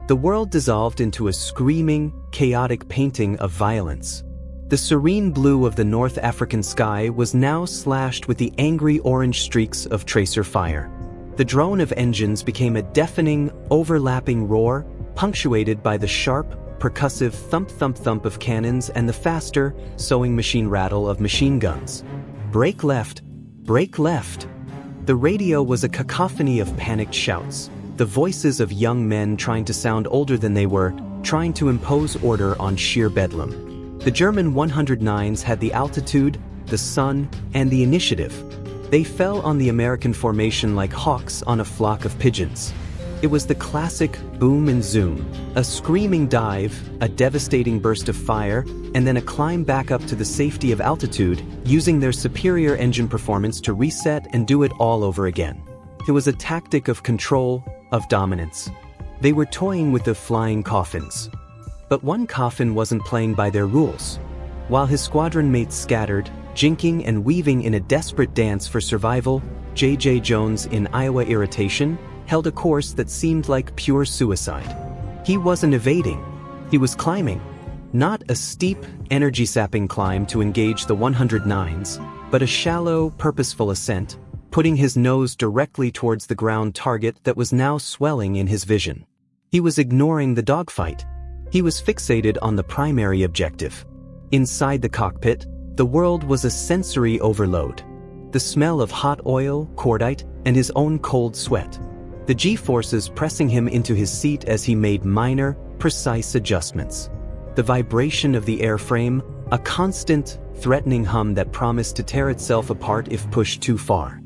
The world dissolved into a screaming, chaotic painting of violence. The serene blue of the North African sky was now slashed with the angry orange streaks of tracer fire. The drone of engines became a deafening, overlapping roar, punctuated by the sharp, percussive thump-thump-thump of cannons and the faster, sewing machine rattle of machine guns. Brake left! Brake left! The radio was a cacophony of panicked shouts, the voices of young men trying to sound older than they were, trying to impose order on sheer bedlam. The German 109s had the altitude, the sun, and the initiative. They fell on the American formation like hawks on a flock of pigeons. It was the classic boom and zoom, a screaming dive, a devastating burst of fire, and then a climb back up to the safety of altitude, using their superior engine performance to reset and do it all over again. It was a tactic of control, of dominance. They were toying with the flying coffins. But one coffin wasn't playing by their rules. While his squadron mates scattered, jinking and weaving in a desperate dance for survival, J.J. Jones in Iowa Irritation held a course that seemed like pure suicide. He wasn't evading. He was climbing. Not a steep, energy-sapping climb to engage the 109s, but a shallow, purposeful ascent, putting his nose directly towards the ground target that was now swelling in his vision. He was ignoring the dogfight. He was fixated on the primary objective. Inside the cockpit, the world was a sensory overload. The smell of hot oil, cordite, and his own cold sweat. The G-forces pressing him into his seat as he made minor, precise adjustments. The vibration of the airframe, a constant, threatening hum that promised to tear itself apart if pushed too far.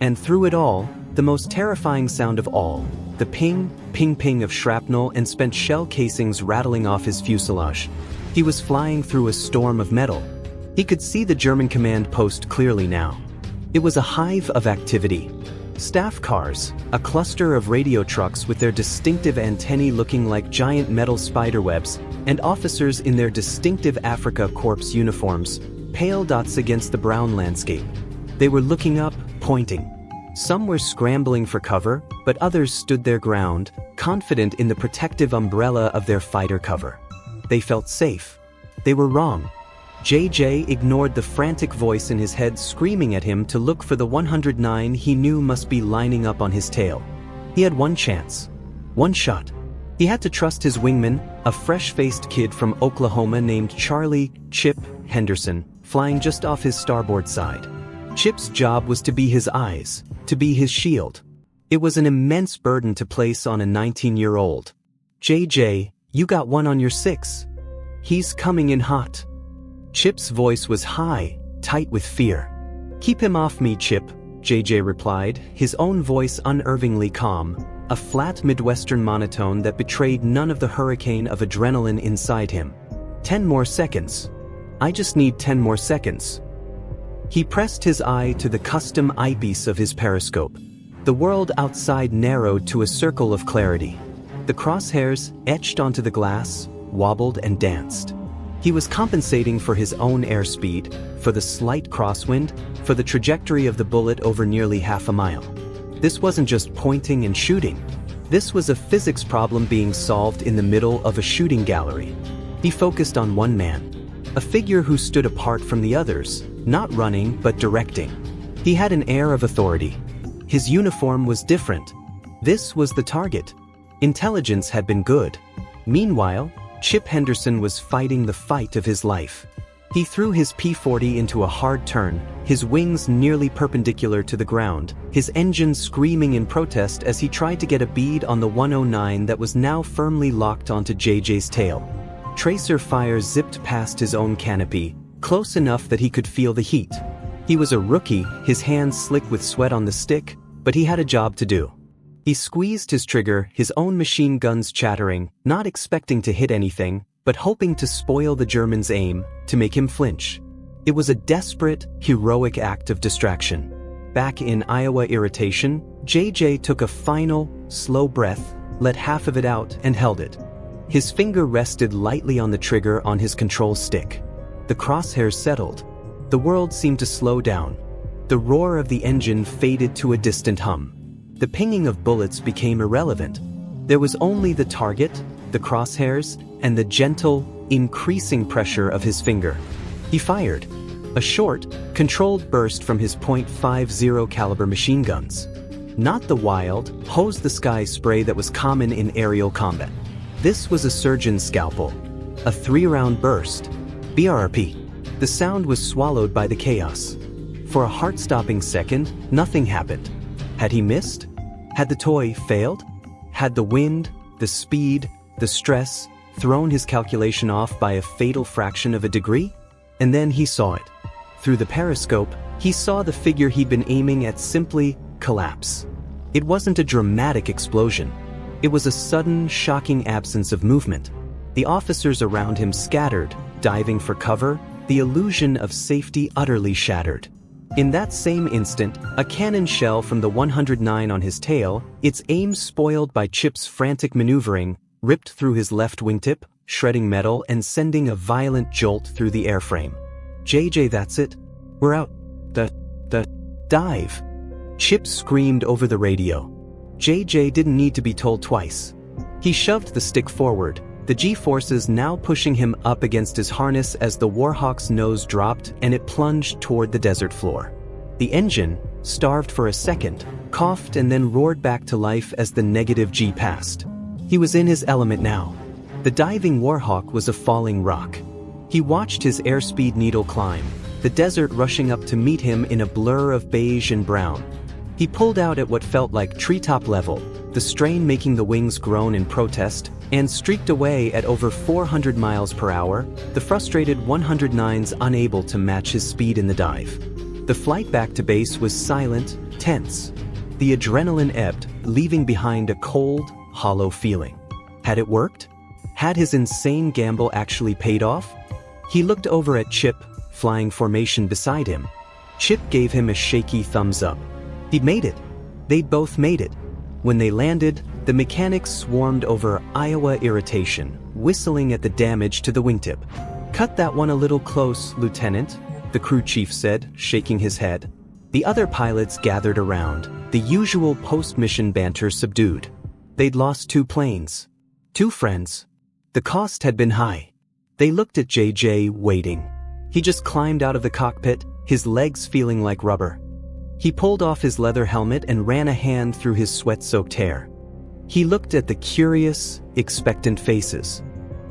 And through it all, the most terrifying sound of all, the ping, ping-ping of shrapnel and spent shell casings rattling off his fuselage. He was flying through a storm of metal. He could see the German command post clearly now. It was a hive of activity. Staff cars, a cluster of radio trucks with their distinctive antennae looking like giant metal spiderwebs, and officers in their distinctive Afrika Korps uniforms, pale dots against the brown landscape. They were looking up, pointing. Some were scrambling for cover, but others stood their ground, confident in the protective umbrella of their fighter cover. They felt safe. They were wrong. JJ ignored the frantic voice in his head screaming at him to look for the 109 he knew must be lining up on his tail. He had one chance. One shot. He had to trust his wingman, a fresh-faced kid from Oklahoma named Charlie "Chip" Henderson, flying just off his starboard side. Chip's job was to be his eyes, to be his shield. It was an immense burden to place on a 19-year-old. JJ, you got one on your 6. He's coming in hot. Chip's voice was high, tight with fear. Keep him off me, Chip, JJ replied, his own voice unervingly calm, a flat Midwestern monotone that betrayed none of the hurricane of adrenaline inside him. 10 more seconds. I just need 10 more seconds. He pressed his eye to the custom eyepiece of his periscope. The world outside narrowed to a circle of clarity. The crosshairs, etched onto the glass, wobbled and danced. He was compensating for his own airspeed, for the slight crosswind, for the trajectory of the bullet over nearly half a mile. This wasn't just pointing and shooting. This was a physics problem being solved in the middle of a shooting gallery. He focused on one man. A figure who stood apart from the others, not running but directing. He had an air of authority. His uniform was different. This was the target. Intelligence had been good. Meanwhile, Chip Henderson was fighting the fight of his life. He threw his P-40 into a hard turn, his wings nearly perpendicular to the ground, his engine screaming in protest as he tried to get a bead on the 109 that was now firmly locked onto JJ's tail. Tracer fire zipped past his own canopy, close enough that he could feel the heat. He was a rookie, his hands slick with sweat on the stick, but he had a job to do. He squeezed his trigger, his own machine guns chattering, not expecting to hit anything, but hoping to spoil the German's aim, to make him flinch. It was a desperate, heroic act of distraction. Back in Iowa Irritation, JJ took a final, slow breath, let half of it out and held it. His finger rested lightly on the trigger on his control stick. The crosshairs settled. The world seemed to slow down. The roar of the engine faded to a distant hum. The pinging of bullets became irrelevant. There was only the target, the crosshairs, and the gentle, increasing pressure of his finger. He fired. A short, controlled burst from his .50 caliber machine guns. Not the wild, hose-the-sky spray that was common in aerial combat. This was a surgeon's scalpel. A 3-round burst. BRP. The sound was swallowed by the chaos. For a heart-stopping second, nothing happened. Had he missed? Had the toy failed? Had the wind, the speed, the stress thrown his calculation off by a fatal fraction of a degree? And then he saw it. Through the periscope, he saw the figure he'd been aiming at simply collapse. It wasn't a dramatic explosion. It was a sudden, shocking absence of movement. The officers around him scattered, diving for cover, the illusion of safety utterly shattered. In that same instant, a cannon shell from the 109 on his tail, its aim spoiled by Chip's frantic maneuvering, ripped through his left wingtip, shredding metal and sending a violent jolt through the airframe. JJ, that's it. We're out. The dive. Chip screamed over the radio. JJ didn't need to be told twice. He shoved the stick forward, the G-forces now pushing him up against his harness as the Warhawk's nose dropped and it plunged toward the desert floor. The engine, starved for a second, coughed and then roared back to life as the negative G passed. He was in his element now. The diving Warhawk was a falling rock. He watched his airspeed needle climb, the desert rushing up to meet him in a blur of beige and brown. He pulled out at what felt like treetop level, the strain making the wings groan in protest, and streaked away at over 400 miles per hour, the frustrated 109s unable to match his speed in the dive. The flight back to base was silent, tense. The adrenaline ebbed, leaving behind a cold, hollow feeling. Had it worked? Had his insane gamble actually paid off? He looked over at Chip, flying formation beside him. Chip gave him a shaky thumbs up. He'd made it. They'd both made it. When they landed, the mechanics swarmed over Iowa irritation, whistling at the damage to the wingtip. "Cut that one a little close, Lieutenant," the crew chief said, shaking his head. The other pilots gathered around, the usual post-mission banter subdued. They'd lost 2 planes. 2 friends. The cost had been high. They looked at JJ, waiting. He just climbed out of the cockpit, his legs feeling like rubber. He pulled off his leather helmet and ran a hand through his sweat-soaked hair. He looked at the curious, expectant faces.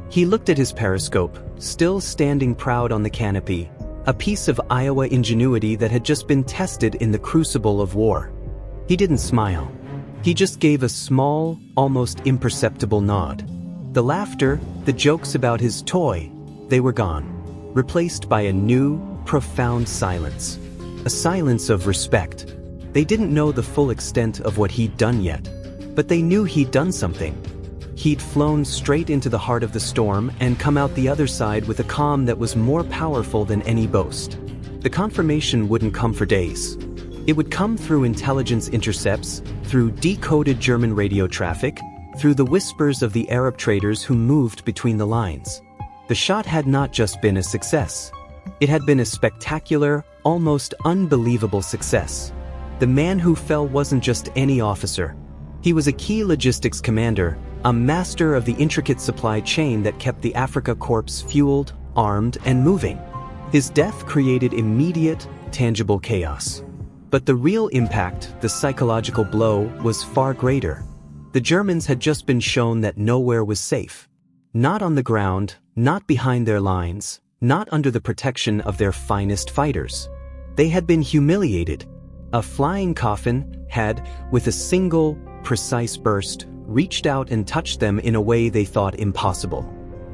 He looked at his periscope, still standing proud on the canopy, a piece of Iowa ingenuity that had just been tested in the crucible of war. He didn't smile. He just gave a small, almost imperceptible nod. The laughter, the jokes about his toy, they were gone, replaced by a new, profound silence. A silence of respect. They didn't know the full extent of what he'd done yet, but they knew he'd done something. He'd flown straight into the heart of the storm and come out the other side with a calm that was more powerful than any boast. The confirmation wouldn't come for days. It would come through intelligence intercepts, through decoded German radio traffic, through the whispers of the Arab traders who moved between the lines. The shot had not just been a success. It had been a spectacular, almost unbelievable success. The man who fell wasn't just any officer. He was a key logistics commander, a master of the intricate supply chain that kept the Africa Corps fueled, armed, and moving. His death created immediate, tangible chaos. But the real impact, the psychological blow, was far greater. The Germans had just been shown that nowhere was safe. Not on the ground, not behind their lines, not under the protection of their finest fighters. They had been humiliated. A flying coffin had, with a single, precise burst, reached out and touched them in a way they thought impossible.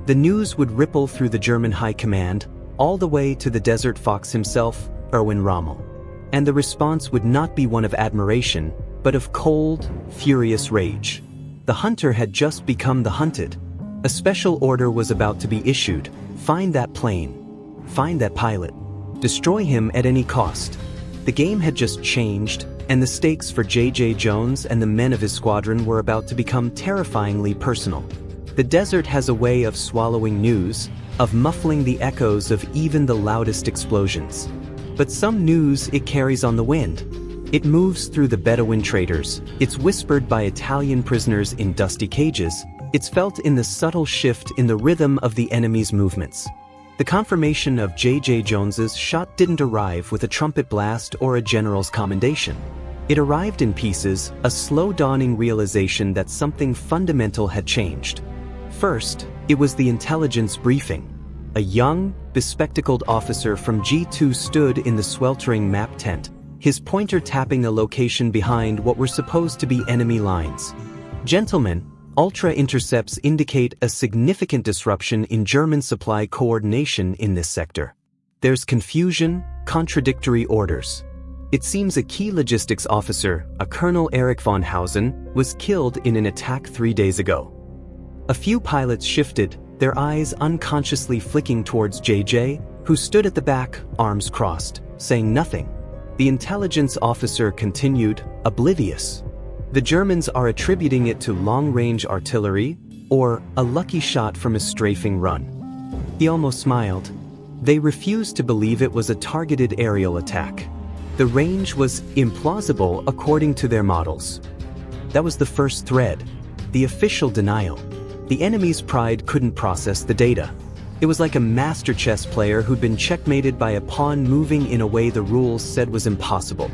The news would ripple through the German high command, all the way to the Desert Fox himself, Erwin Rommel. And the response would not be one of admiration, but of cold, furious rage. The hunter had just become the hunted. A special order was about to be issued. Find that plane. Find that pilot. Destroy him at any cost. The game had just changed, and the stakes for J.J. Jones and the men of his squadron were about to become terrifyingly personal. The desert has a way of swallowing news, of muffling the echoes of even the loudest explosions. But some news it carries on the wind. It moves through the Bedouin traders, it's whispered by Italian prisoners in dusty cages, it's felt in the subtle shift in the rhythm of the enemy's movements. The confirmation of J.J. Jones's shot didn't arrive with a trumpet blast or a general's commendation. It arrived in pieces, a slow dawning realization that something fundamental had changed. First, it was the intelligence briefing. A young, bespectacled officer from G2 stood in the sweltering map tent, his pointer tapping a location behind what were supposed to be enemy lines. "Gentlemen, Ultra intercepts indicate a significant disruption in German supply coordination in this sector. There's confusion, contradictory orders. It seems a key logistics officer, a Colonel Erich von Hausen, was killed in an attack 3 days ago." A few pilots shifted, their eyes unconsciously flicking towards JJ, who stood at the back, arms crossed, saying nothing. The intelligence officer continued, oblivious. "The Germans are attributing it to long-range artillery, or a lucky shot from a strafing run." He almost smiled. They refused to believe it was a targeted aerial attack. The range was implausible according to their models. That was the first thread, the official denial. The enemy's pride couldn't process the data. It was like a master chess player who'd been checkmated by a pawn moving in a way the rules said was impossible.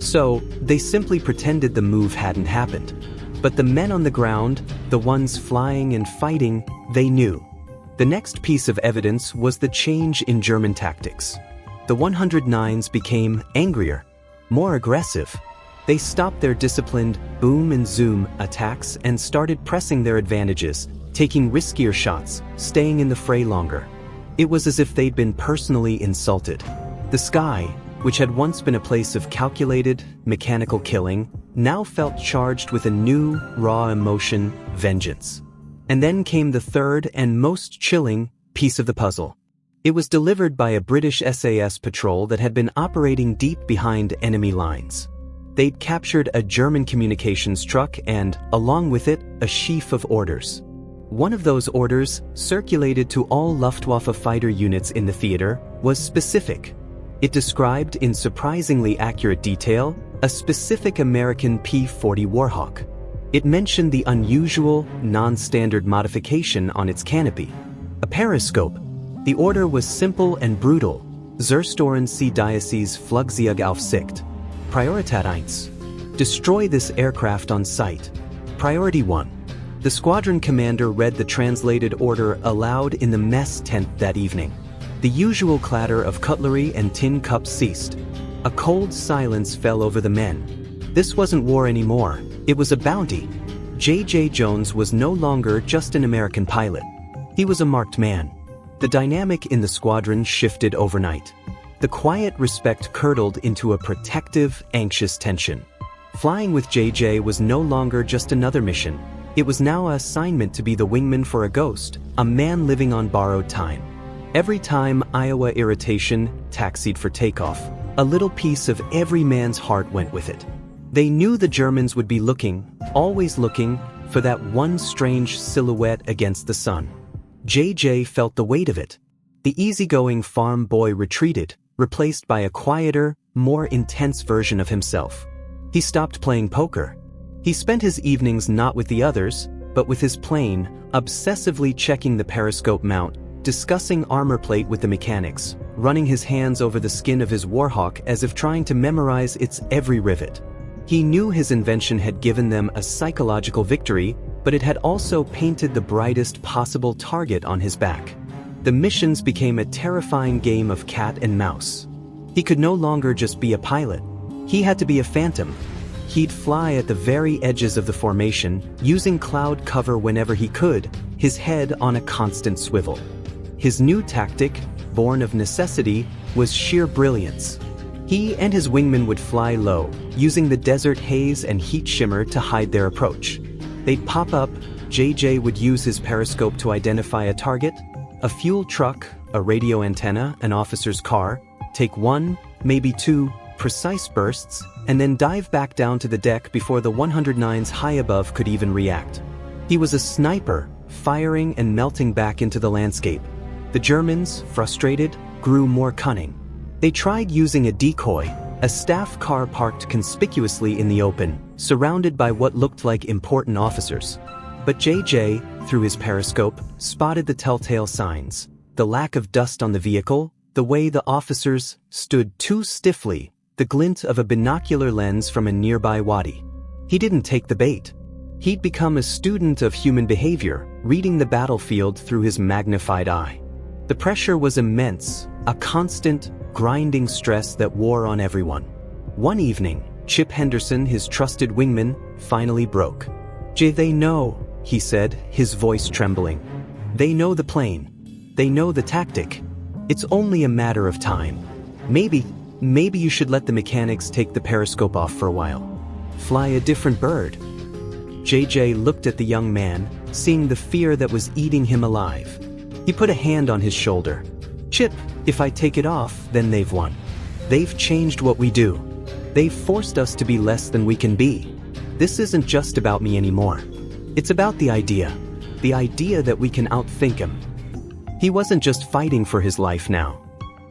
So, they simply pretended the move hadn't happened. But the men on the ground, the ones flying and fighting, they knew. The next piece of evidence was the change in German tactics. The 109s became angrier, more aggressive. They stopped their disciplined boom and zoom attacks and started pressing their advantages, taking riskier shots, staying in the fray longer. It was as if they'd been personally insulted. The sky, which had once been a place of calculated, mechanical killing, now felt charged with a new, raw emotion, vengeance. And then came the third and most chilling piece of the puzzle. It was delivered by a British SAS patrol that had been operating deep behind enemy lines. They'd captured a German communications truck and, along with it, a sheaf of orders. One of those orders, circulated to all Luftwaffe fighter units in the theater, was specific. It described in surprisingly accurate detail a specific American P-40 Warhawk. It mentioned the unusual, non-standard modification on its canopy, a periscope. The order was simple and brutal. Zerstören Sie dieses Flugzeug auf Sicht. Priorität 1. Destroy this aircraft on sight. Priority 1. The squadron commander read the translated order aloud in the mess tent that evening. The usual clatter of cutlery and tin cups ceased. A cold silence fell over the men. This wasn't war anymore, it was a bounty. J.J. Jones was no longer just an American pilot. He was a marked man. The dynamic in the squadron shifted overnight. The quiet respect curdled into a protective, anxious tension. Flying with J.J. was no longer just another mission. It was now an assignment to be the wingman for a ghost, a man living on borrowed time. Every time Iowa irritation taxied for takeoff, a little piece of every man's heart went with it. They knew the Germans would be looking, always looking, for that one strange silhouette against the sun. JJ felt the weight of it. The easygoing farm boy retreated, replaced by a quieter, more intense version of himself. He stopped playing poker. He spent his evenings not with the others, but with his plane, obsessively checking the periscope mount, discussing armor plate with the mechanics, running his hands over the skin of his Warhawk as if trying to memorize its every rivet. He knew his invention had given them a psychological victory, but it had also painted the brightest possible target on his back. The missions became a terrifying game of cat and mouse. He could no longer just be a pilot. He had to be a phantom. He'd fly at the very edges of the formation, using cloud cover whenever he could, his head on a constant swivel. His new tactic, born of necessity, was sheer brilliance. He and his wingmen would fly low, using the desert haze and heat shimmer to hide their approach. They'd pop up, JJ would use his periscope to identify a target, a fuel truck, a radio antenna, an officer's car, take one, maybe two, precise bursts, and then dive back down to the deck before the 109s high above could even react. He was a sniper, firing and melting back into the landscape. The Germans, frustrated, grew more cunning. They tried using a decoy, A staff car parked conspicuously in the open, surrounded by what looked like important officers. But JJ, through his periscope, spotted the telltale signs. The lack of dust on the vehicle, the way the officers stood too stiffly, the glint of a binocular lens from a nearby wadi. He didn't take the bait. He'd become a student of human behavior, reading the battlefield through his magnified eye. The pressure was immense, a constant, grinding stress that wore on everyone. One evening, Chip Henderson, his trusted wingman, finally broke. They know, he said, his voice trembling. They know the plane. They know the tactic. It's only a matter of time. Maybe you should let the mechanics take the periscope off for a while. Fly a different bird. JJ looked at the young man, seeing the fear that was eating him alive. He put a hand on his shoulder. Chip, if I take it off, then they've won. They've changed what we do. They've forced us to be less than we can be. This isn't just about me anymore. It's about the idea that we can outthink him. He wasn't just fighting for his life now.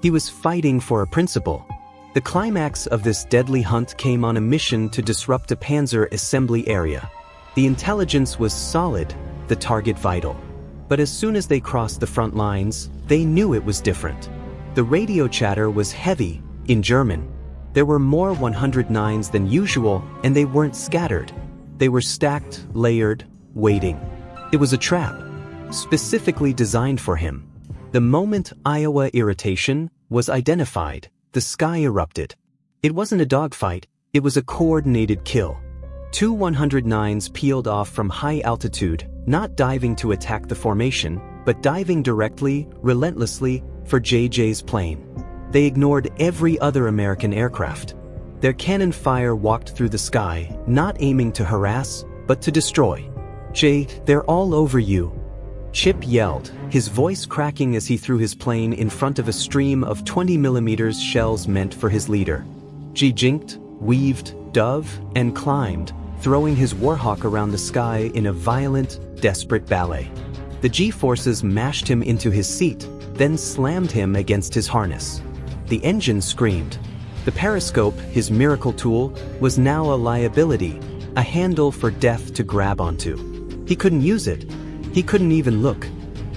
He was fighting for a principle. The climax of this deadly hunt came on a mission to disrupt a panzer assembly area. The intelligence was solid, the target vital. But as soon as they crossed the front lines, they knew it was different. The radio chatter was heavy, in German. There were more 109s than usual, and they weren't scattered. They were stacked, layered, waiting. It was a trap, specifically designed for him. The moment Iowa irritation was identified, the sky erupted. It wasn't a dogfight, it was a coordinated kill. Two 109s peeled off from high altitude, not diving to attack the formation, but diving directly, relentlessly, for JJ's plane. They ignored every other American aircraft. Their cannon fire walked through the sky, not aiming to harass, but to destroy. They're all over you. Chip yelled, his voice cracking as he threw his plane in front of a stream of 20mm shells meant for his leader. Jinked, weaved, dove, and climbed, throwing his Warhawk around the sky in a violent, desperate ballet. The G-forces mashed him into his seat, then slammed him against his harness. The engine screamed. The periscope, his miracle tool, was now a liability, a handle for death to grab onto. He couldn't use it. He couldn't even look.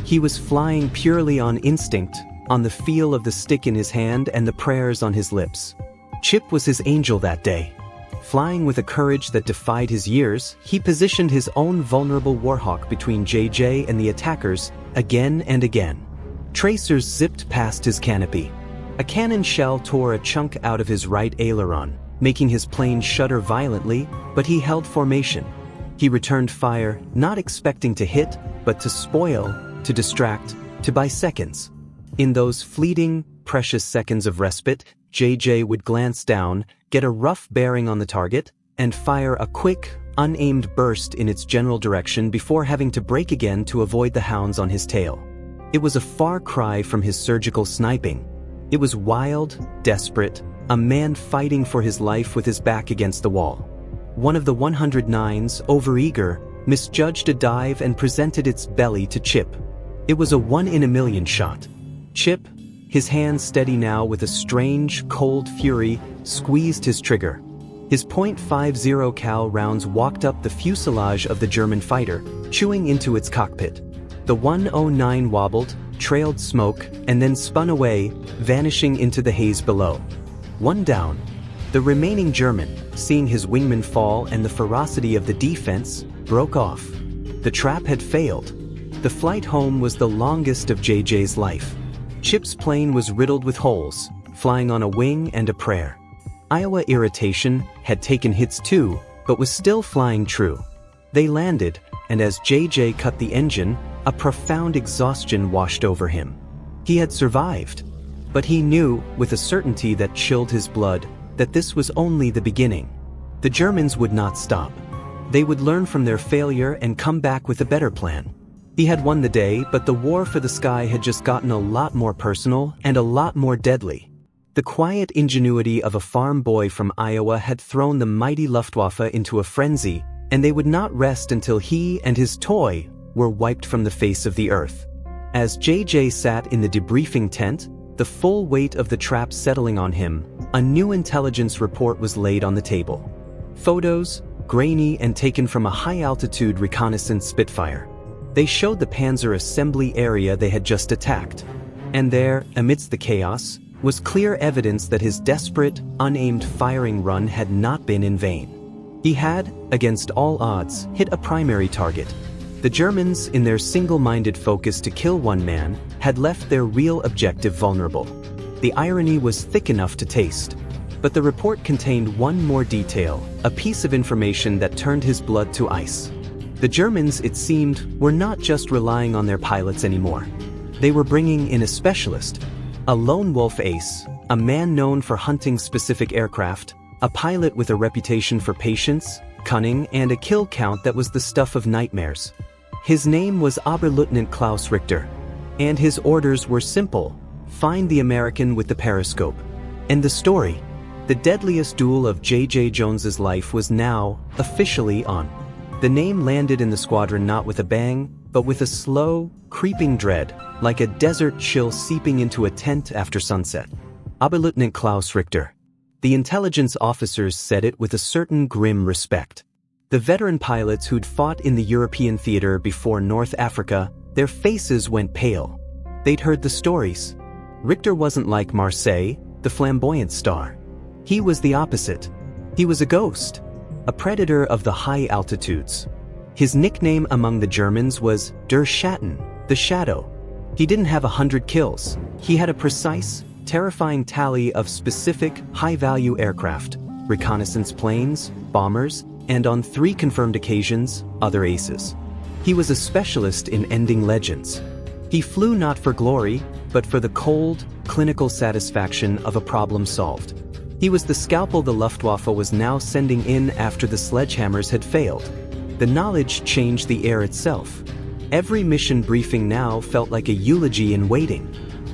He was flying purely on instinct, on the feel of the stick in his hand and the prayers on his lips. Chip was his angel that day. Flying with a courage that defied his years, he positioned his own vulnerable Warhawk between JJ and the attackers, again and again. Tracers zipped past his canopy. A cannon shell tore a chunk out of his right aileron, making his plane shudder violently, but he held formation. He returned fire, not expecting to hit, but to spoil, to distract, to buy seconds. In those fleeting, precious seconds of respite, JJ would glance down, get a rough bearing on the target, and fire a quick, unaimed burst in its general direction before having to brake again to avoid the hounds on his tail. It was a far cry from his surgical sniping. It was wild, desperate, a man fighting for his life with his back against the wall. One of the 109s, overeager, misjudged a dive and presented its belly to Chip. It was a 1-in-a-million shot. Chip, his hand steady now with a strange, cold fury, squeezed his trigger. His .50 cal rounds walked up the fuselage of the German fighter, chewing into its cockpit. The 109 wobbled, trailed smoke, and then spun away, vanishing into the haze below. One down. The remaining German, seeing his wingman fall and the ferocity of the defense, broke off. The trap had failed. The flight home was the longest of JJ's life. Chip's plane was riddled with holes, flying on a wing and a prayer. Iowa irritation had taken hits too, but was still flying true. They landed, and as JJ cut the engine, a profound exhaustion washed over him. He had survived, but he knew, with a certainty that chilled his blood, that this was only the beginning. The Germans would not stop. They would learn from their failure and come back with a better plan. He had won the day, but the war for the sky had just gotten a lot more personal and a lot more deadly. The quiet ingenuity of a farm boy from Iowa had thrown the mighty Luftwaffe into a frenzy, and they would not rest until he and his toy were wiped from the face of the earth. As JJ sat in the debriefing tent, the full weight of the trap settling on him, a new intelligence report was laid on the table. Photos, grainy and taken from a high-altitude reconnaissance Spitfire. They showed the panzer assembly area they had just attacked. And there, amidst the chaos, was clear evidence that his desperate, unaimed firing run had not been in vain. He had, against all odds, hit a primary target. The Germans, in their single-minded focus to kill one man, had left their real objective vulnerable. The irony was thick enough to taste. But the report contained one more detail, a piece of information that turned his blood to ice. The Germans, it seemed, were not just relying on their pilots anymore. They were bringing in a specialist, a lone wolf ace, a man known for hunting specific aircraft, a pilot with a reputation for patience, cunning, and a kill count that was the stuff of nightmares. His name was Oberleutnant Klaus Richter, and his orders were simple: find the American with the Periscope. And the story, the deadliest duel of J.J. Jones's life, was now officially on. The name landed in the squadron not with a bang, but with a slow, creeping dread, like a desert chill seeping into a tent after sunset. Oberleutnant Klaus Richter. The intelligence officers said it with a certain grim respect. The veteran pilots who'd fought in the European theater before North Africa, their faces went pale. They'd heard the stories. Richter wasn't like Marseille, the flamboyant star. He was the opposite. He was a ghost, a predator of the high altitudes. His nickname among the Germans was Der Schatten, the Shadow. He didn't have 100 kills. He had a precise, terrifying tally of specific, high-value aircraft, reconnaissance planes, bombers, and on 3 confirmed occasions, other aces. He was a specialist in ending legends. He flew not for glory, but for the cold, clinical satisfaction of a problem solved. He was the scalpel the Luftwaffe was now sending in after the sledgehammers had failed. The knowledge changed the air itself. Every mission briefing now felt like a eulogy in waiting.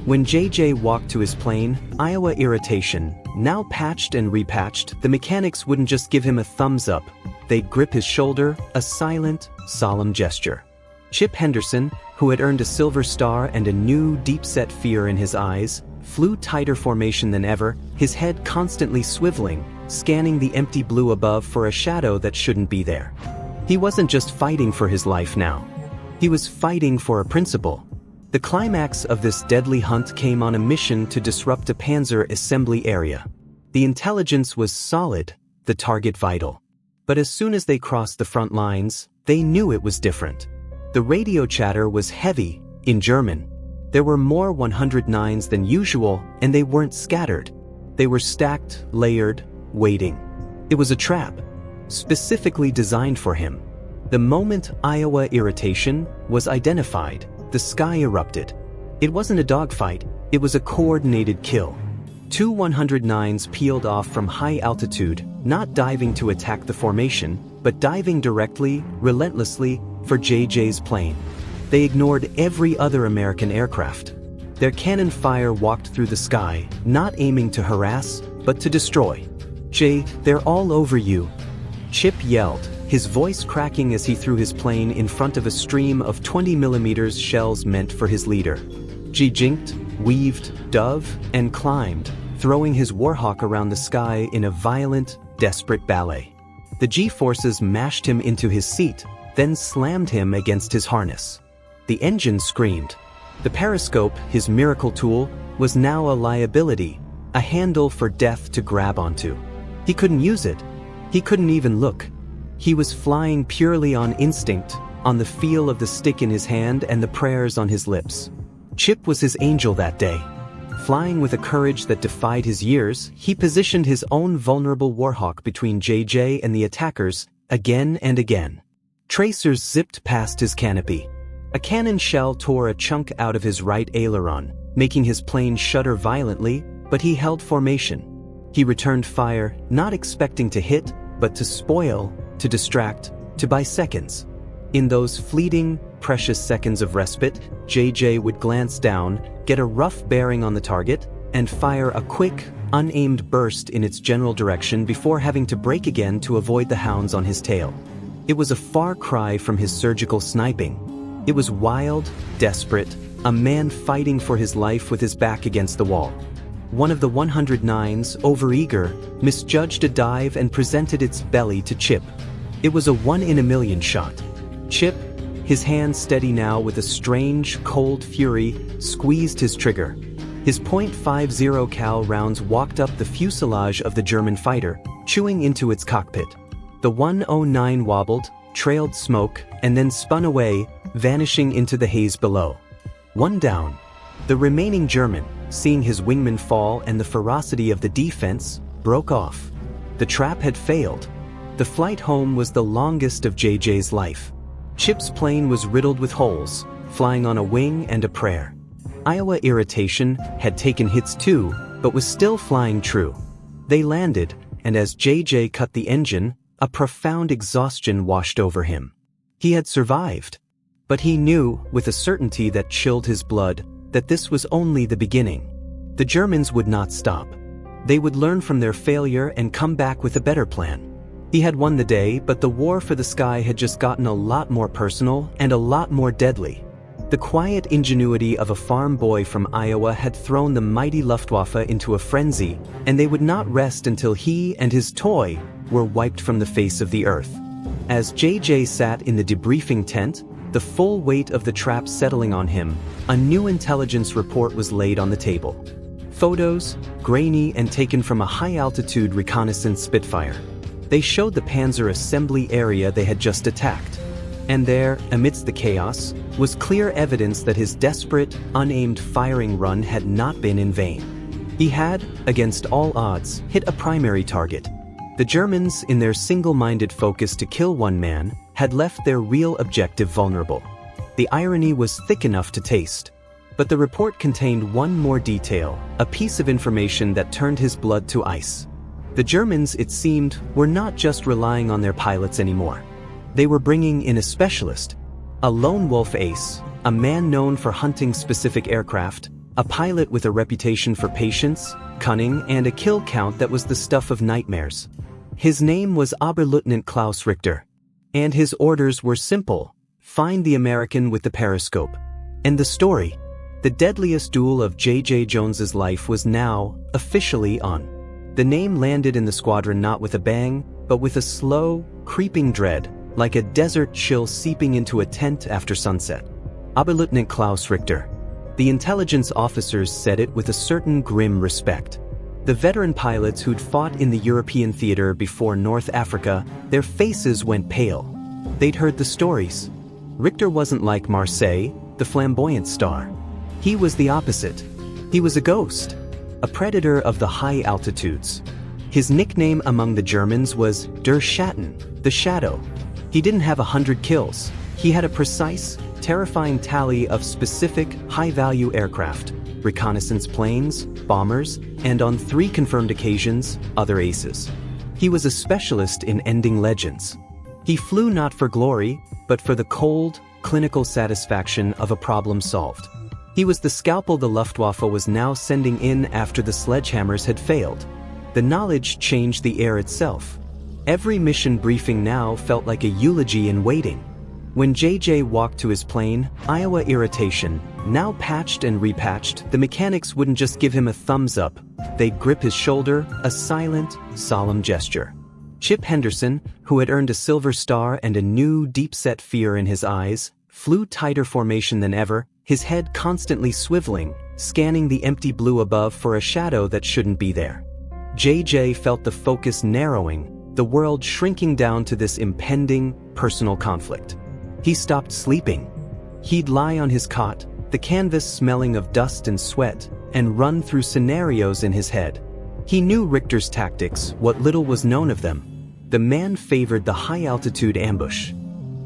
When JJ walked to his plane, Iowa irritation, now patched and repatched, the mechanics wouldn't just give him a thumbs up. They'd grip his shoulder, a silent, solemn gesture. Chip Henderson, who had earned a Silver Star and a new, deep-set fear in his eyes, flew tighter formation than ever, his head constantly swiveling, scanning the empty blue above for a shadow that shouldn't be there. He wasn't just fighting for his life now. He was fighting for a principle. The climax of this deadly hunt came on a mission to disrupt a panzer assembly area. The intelligence was solid, the target vital. But as soon as they crossed the front lines, they knew it was different. The radio chatter was heavy, in German. There were more 109s than usual, and they weren't scattered. They were stacked, layered, waiting. It was a trap, specifically designed for him. The moment Iowa irritation was identified, the sky erupted. It wasn't a dogfight, it was a coordinated kill. 2 109s peeled off from high altitude, not diving to attack the formation, but diving directly, relentlessly, for JJ's plane. They ignored every other American aircraft. Their cannon fire walked through the sky, not aiming to harass, but to destroy. "Jay, they're all over you," Chip yelled, his voice cracking as he threw his plane in front of a stream of 20mm shells meant for his leader. G jinked, weaved, dove, and climbed, throwing his Warhawk around the sky in a violent, desperate ballet. The G-forces mashed him into his seat, then slammed him against his harness. The engine screamed. The Periscope, his miracle tool, was now a liability, a handle for death to grab onto. He couldn't use it. He couldn't even look. He was flying purely on instinct, on the feel of the stick in his hand and the prayers on his lips. Chip was his angel that day. Flying with a courage that defied his years, he positioned his own vulnerable Warhawk between JJ and the attackers, again and again. Tracers zipped past his canopy. A cannon shell tore a chunk out of his right aileron, making his plane shudder violently, but he held formation. He returned fire, not expecting to hit, but to spoil, to distract, to buy seconds. In those fleeting, precious seconds of respite, JJ would glance down, get a rough bearing on the target, and fire a quick, unaimed burst in its general direction before having to brake again to avoid the hounds on his tail. It was a far cry from his surgical sniping. It was wild, desperate, a man fighting for his life with his back against the wall. One of the 109s, overeager, misjudged a dive and presented its belly to Chip. It was a 1-in-a-million shot. Chip, his hand steady now with a strange, cold fury, squeezed his trigger. His .50 cal rounds walked up the fuselage of the German fighter, chewing into its cockpit. The 109 wobbled, trailed smoke, and then spun away, vanishing into the haze below. One down. The remaining German, seeing his wingman fall and the ferocity of the defense, broke off. The trap had failed. The flight home was the longest of JJ's life. Chip's plane was riddled with holes, flying on a wing and a prayer. Iowa Irritation had taken hits too, but was still flying true. They landed, and as JJ cut the engine, a profound exhaustion washed over him. He had survived. But he knew, with a certainty that chilled his blood, that this was only the beginning. The Germans would not stop. They would learn from their failure and come back with a better plan. He had won the day, but the war for the sky had just gotten a lot more personal and a lot more deadly. The quiet ingenuity of a farm boy from Iowa had thrown the mighty Luftwaffe into a frenzy, and they would not rest until he and his toy were wiped from the face of the earth. As JJ sat in the debriefing tent, the full weight of the trap settling on him, a new intelligence report was laid on the table. Photos, grainy and taken from a high-altitude reconnaissance Spitfire. They showed the panzer assembly area they had just attacked. And there, amidst the chaos, was clear evidence that his desperate, unaimed firing run had not been in vain. He had, against all odds, hit a primary target. The Germans, in their single-minded focus to kill one man, had left their real objective vulnerable. The irony was thick enough to taste. But the report contained one more detail, a piece of information that turned his blood to ice. The Germans, it seemed, were not just relying on their pilots anymore. They were bringing in a specialist, a lone wolf ace, a man known for hunting specific aircraft, a pilot with a reputation for patience, cunning, and a kill count that was the stuff of nightmares. His name was Oberleutnant Klaus Richter. And his orders were simple: find the American with the Periscope. And the story, the deadliest duel of J.J. Jones's life, was now officially on. The name landed in the squadron not with a bang, but with a slow, creeping dread, like a desert chill seeping into a tent after sunset. Oberleutnant Klaus Richter. The intelligence officers said it with a certain grim respect. The veteran pilots who'd fought in the European theater before North Africa, their faces went pale. They'd heard the stories. Richter wasn't like Marseille, the flamboyant star. He was the opposite. He was a ghost, a predator of the high altitudes. His nickname among the Germans was Der Schatten, the Shadow. He didn't have 100 kills. He had a precise, terrifying tally of specific, high-value aircraft, reconnaissance planes, bombers, and on 3 confirmed occasions, other aces. He was a specialist in ending legends. He flew not for glory, but for the cold, clinical satisfaction of a problem solved. He was the scalpel the Luftwaffe was now sending in after the sledgehammers had failed. The knowledge changed the air itself. Every mission briefing now felt like a eulogy in waiting. When JJ walked to his plane, Iowa Irritation, now patched and repatched, the mechanics wouldn't just give him a thumbs up. They'd grip his shoulder, a silent, solemn gesture. Chip Henderson, who had earned a silver star and a new, deep-set fear in his eyes, flew tighter formation than ever, his head constantly swiveling, scanning the empty blue above for a shadow that shouldn't be there. JJ felt the focus narrowing, the world shrinking down to this impending, personal conflict. He stopped sleeping. He'd lie on his cot, the canvas smelling of dust and sweat, and run through scenarios in his head. He knew Richter's tactics, what little was known of them. The man favored the high-altitude ambush.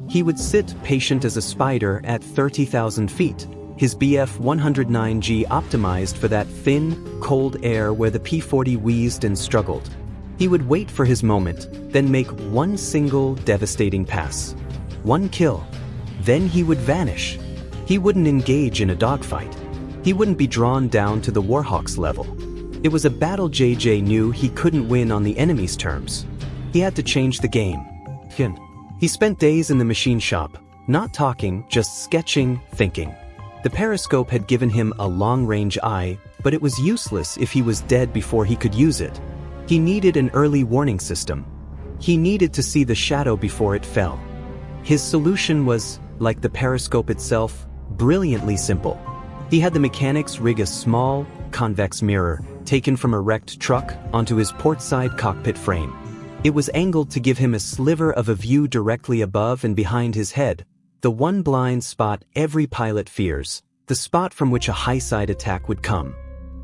He would sit patient as a spider at 30,000 feet, his Bf-109G optimized for that thin, cold air where the P-40 wheezed and struggled. He would wait for his moment, then make one single, devastating pass. One kill. Then he would vanish. He wouldn't engage in a dogfight. He wouldn't be drawn down to the Warhawks level. It was a battle JJ knew he couldn't win on the enemy's terms. He had to change the game. He spent days in the machine shop, not talking, just sketching, thinking. The Periscope had given him a long-range eye, but it was useless if he was dead before he could use it. He needed an early warning system. He needed to see the shadow before it fell. His solution was, like the periscope itself, brilliantly simple. He had the mechanics rig a small, convex mirror, taken from a wrecked truck, onto his portside cockpit frame. It was angled to give him a sliver of a view directly above and behind his head, the one blind spot every pilot fears, the spot from which a high-side attack would come.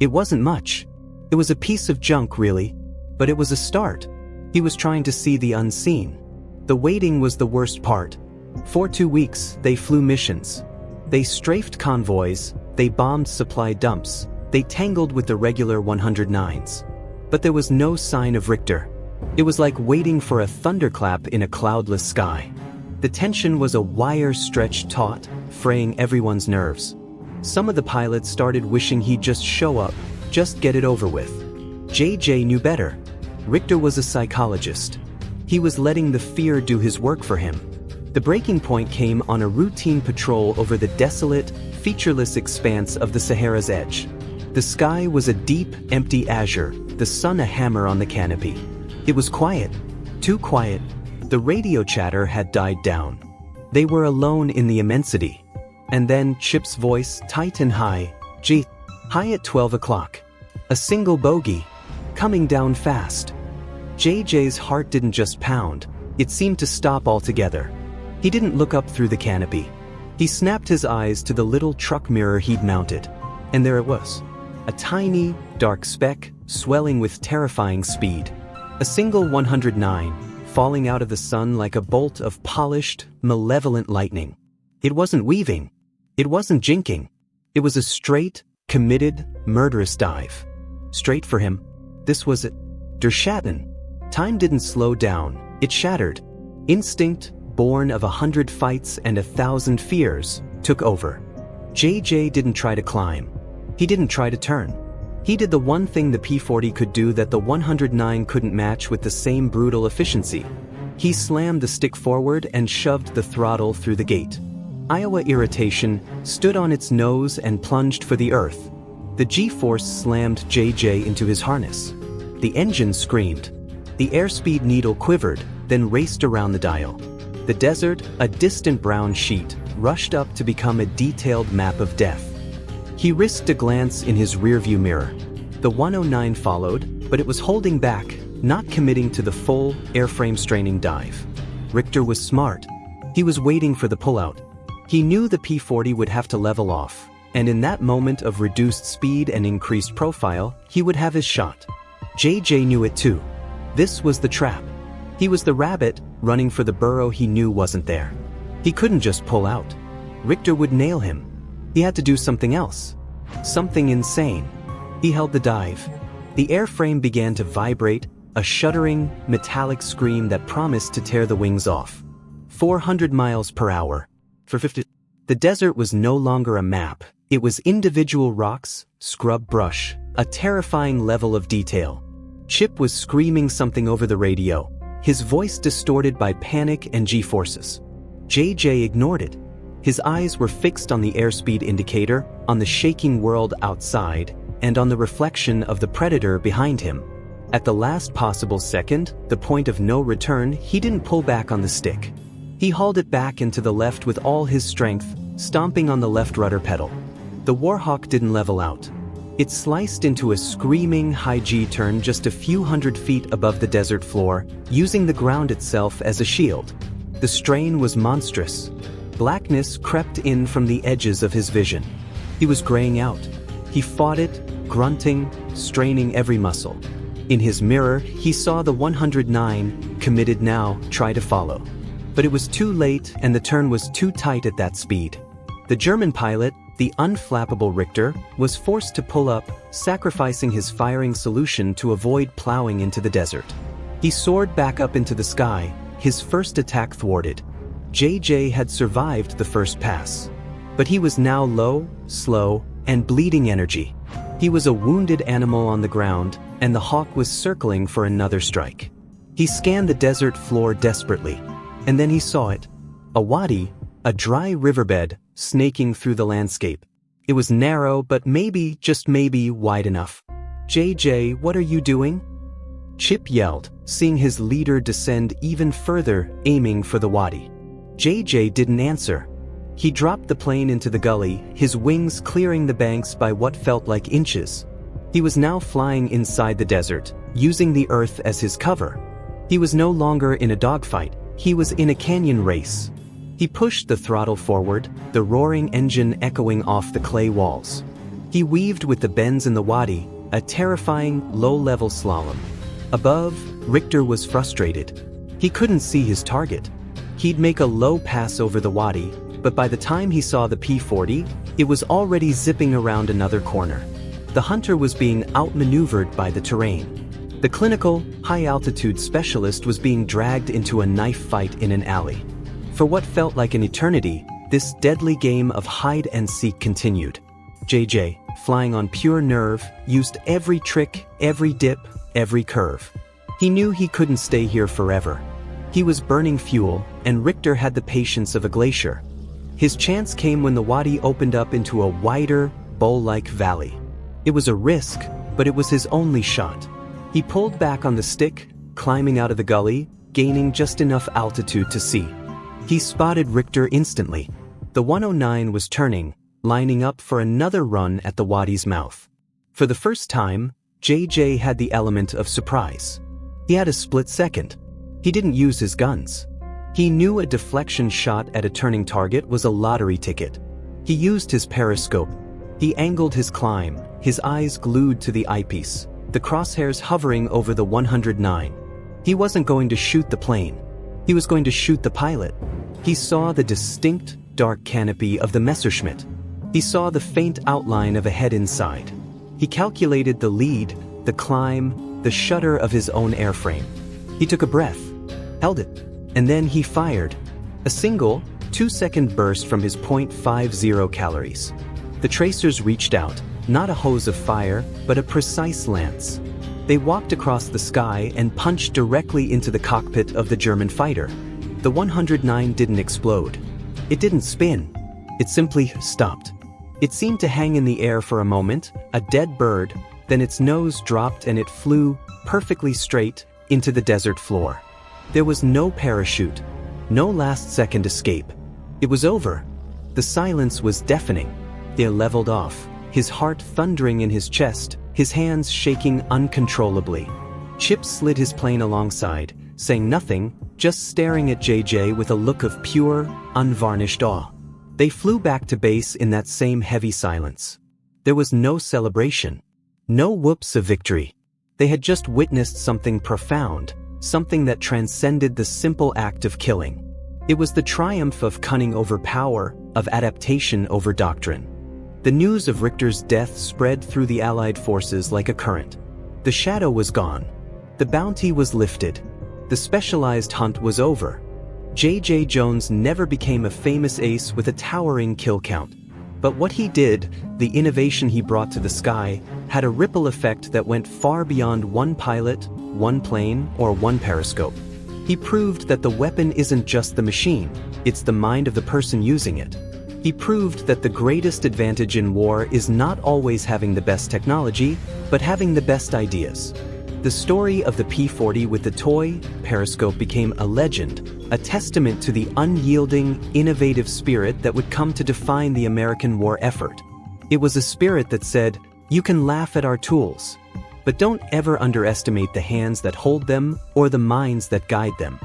It wasn't much. It was a piece of junk, really, but it was a start. He was trying to see the unseen. The waiting was the worst part. For 2 weeks, they flew missions. They strafed convoys, they bombed supply dumps, they tangled with the regular 109s. But there was no sign of Richter. It was like waiting for a thunderclap in a cloudless sky. The tension was a wire-stretched taut, fraying everyone's nerves. Some of the pilots started wishing he'd just show up, just get it over with. JJ knew better. Richter was a psychologist. He was letting the fear do his work for him. The breaking point came on a routine patrol over the desolate, featureless expanse of the Sahara's edge. The sky was a deep, empty azure, the sun a hammer on the canopy. It was quiet. Too quiet. The radio chatter had died down. They were alone in the immensity. And then Chip's voice, tight and high, high at 12 o'clock. A single bogey. Coming down fast. JJ's heart didn't just pound, it seemed to stop altogether. He didn't look up through the canopy. He snapped his eyes to the little truck mirror he'd mounted. And there it was. A tiny, dark speck, swelling with terrifying speed. A single 109, falling out of the sun like a bolt of polished, malevolent lightning. It wasn't weaving. It wasn't jinking. It was a straight, committed, murderous dive. Straight for him. This was it. Der Schatten. Time didn't slow down. It shattered. Instinct, born of 100 fights and 1,000 fears, took over. JJ didn't try to climb. He didn't try to turn. He did the one thing the P-40 could do that the 109 couldn't match with the same brutal efficiency. He slammed the stick forward and shoved the throttle through the gate. Iowa irritation stood on its nose and plunged for the earth. The G-force slammed JJ into his harness. The engine screamed. The airspeed needle quivered, then raced around the dial. The desert, a distant brown sheet, rushed up to become a detailed map of death. He risked a glance in his rearview mirror. The 109 followed, but it was holding back, not committing to the full, airframe-straining dive. Richter was smart. He was waiting for the pullout. He knew the P-40 would have to level off, and in that moment of reduced speed and increased profile, he would have his shot. JJ knew it too. This was the trap. He was the rabbit, running for the burrow he knew wasn't there. He couldn't just pull out. Richter would nail him. He had to do something else. Something insane. He held the dive. The airframe began to vibrate, a shuddering, metallic scream that promised to tear the wings off. 400 miles per hour. For 50. The desert was no longer a map. It was individual rocks, scrub brush, a terrifying level of detail. Chip was screaming something over the radio, his voice distorted by panic and G-forces. JJ ignored it. His eyes were fixed on the airspeed indicator, on the shaking world outside, and on the reflection of the predator behind him. At the last possible second, the point of no return, he didn't pull back on the stick. He hauled it back into the left with all his strength, stomping on the left rudder pedal. The Warhawk didn't level out. It sliced into a screaming high G-turn just a few hundred feet above the desert floor, using the ground itself as a shield. The strain was monstrous. Blackness crept in from the edges of his vision. He was graying out. He fought it, grunting, straining every muscle. In his mirror, he saw the 109, committed now, try to follow. But it was too late and the turn was too tight at that speed. The German pilot, the unflappable Richter, was forced to pull up, sacrificing his firing solution to avoid plowing into the desert. He soared back up into the sky, his first attack thwarted. JJ had survived the first pass. But he was now low, slow, and bleeding energy. He was a wounded animal on the ground, and the Hawk was circling for another strike. He scanned the desert floor desperately, and then he saw it. A wadi, a dry riverbed, snaking through the landscape. It was narrow, but maybe, just maybe, wide enough. "JJ, what are you doing?" Chip yelled, seeing his leader descend even further, aiming for the wadi. JJ didn't answer. He dropped the plane into the gully, his wings clearing the banks by what felt like inches. He was now flying inside the desert, using the earth as his cover. He was no longer in a dogfight, he was in a canyon race. He pushed the throttle forward, the roaring engine echoing off the clay walls. He weaved with the bends in the wadi, a terrifying, low-level slalom. Above, Richter was frustrated. He couldn't see his target. He'd make a low pass over the wadi, but by the time he saw the P-40, it was already zipping around another corner. The hunter was being outmaneuvered by the terrain. The clinical, high-altitude specialist was being dragged into a knife fight in an alley. For what felt like an eternity, this deadly game of hide-and-seek continued. JJ, flying on pure nerve, used every trick, every dip, every curve. He knew he couldn't stay here forever. He was burning fuel, and Richter had the patience of a glacier. His chance came when the wadi opened up into a wider, bowl-like valley. It was a risk, but it was his only shot. He pulled back on the stick, climbing out of the gully, gaining just enough altitude to see. He spotted Richter instantly. The 109 was turning, lining up for another run at the wadi's mouth. For the first time, JJ had the element of surprise. He had a split second. He didn't use his guns. He knew a deflection shot at a turning target was a lottery ticket. He used his periscope. He angled his climb, his eyes glued to the eyepiece, the crosshairs hovering over the 109. He wasn't going to shoot the plane. He was going to shoot the pilot. He saw the distinct, dark canopy of the Messerschmitt. He saw the faint outline of a head inside. He calculated the lead, the climb, the shudder of his own airframe. He took a breath, held it, and then he fired. A single, 2-second burst from his .50 calories. The tracers reached out, not a hose of fire, but a precise lance. They walked across the sky and punched directly into the cockpit of the German fighter. The 109 didn't explode. It didn't spin. It simply stopped. It seemed to hang in the air for a moment, a dead bird, then its nose dropped and it flew, perfectly straight, into the desert floor. There was no parachute, no last-second escape. It was over. The silence was deafening. They leveled off, his heart thundering in his chest, his hands shaking uncontrollably. Chip slid his plane alongside, saying nothing, just staring at JJ with a look of pure, unvarnished awe. They flew back to base in that same heavy silence. There was no celebration, no whoops of victory. They had just witnessed something profound, something that transcended the simple act of killing. It was the triumph of cunning over power, of adaptation over doctrine. The news of Richter's death spread through the Allied forces like a current. The shadow was gone. The bounty was lifted. The specialized hunt was over. J.J. Jones never became a famous ace with a towering kill count. But what he did, the innovation he brought to the sky, had a ripple effect that went far beyond one pilot, one plane, or one periscope. He proved that the weapon isn't just the machine, it's the mind of the person using it. He proved that the greatest advantage in war is not always having the best technology, but having the best ideas. The story of the P-40 with the toy periscope became a legend, a testament to the unyielding, innovative spirit that would come to define the American war effort. It was a spirit that said, "You can laugh at our tools, but don't ever underestimate the hands that hold them or the minds that guide them."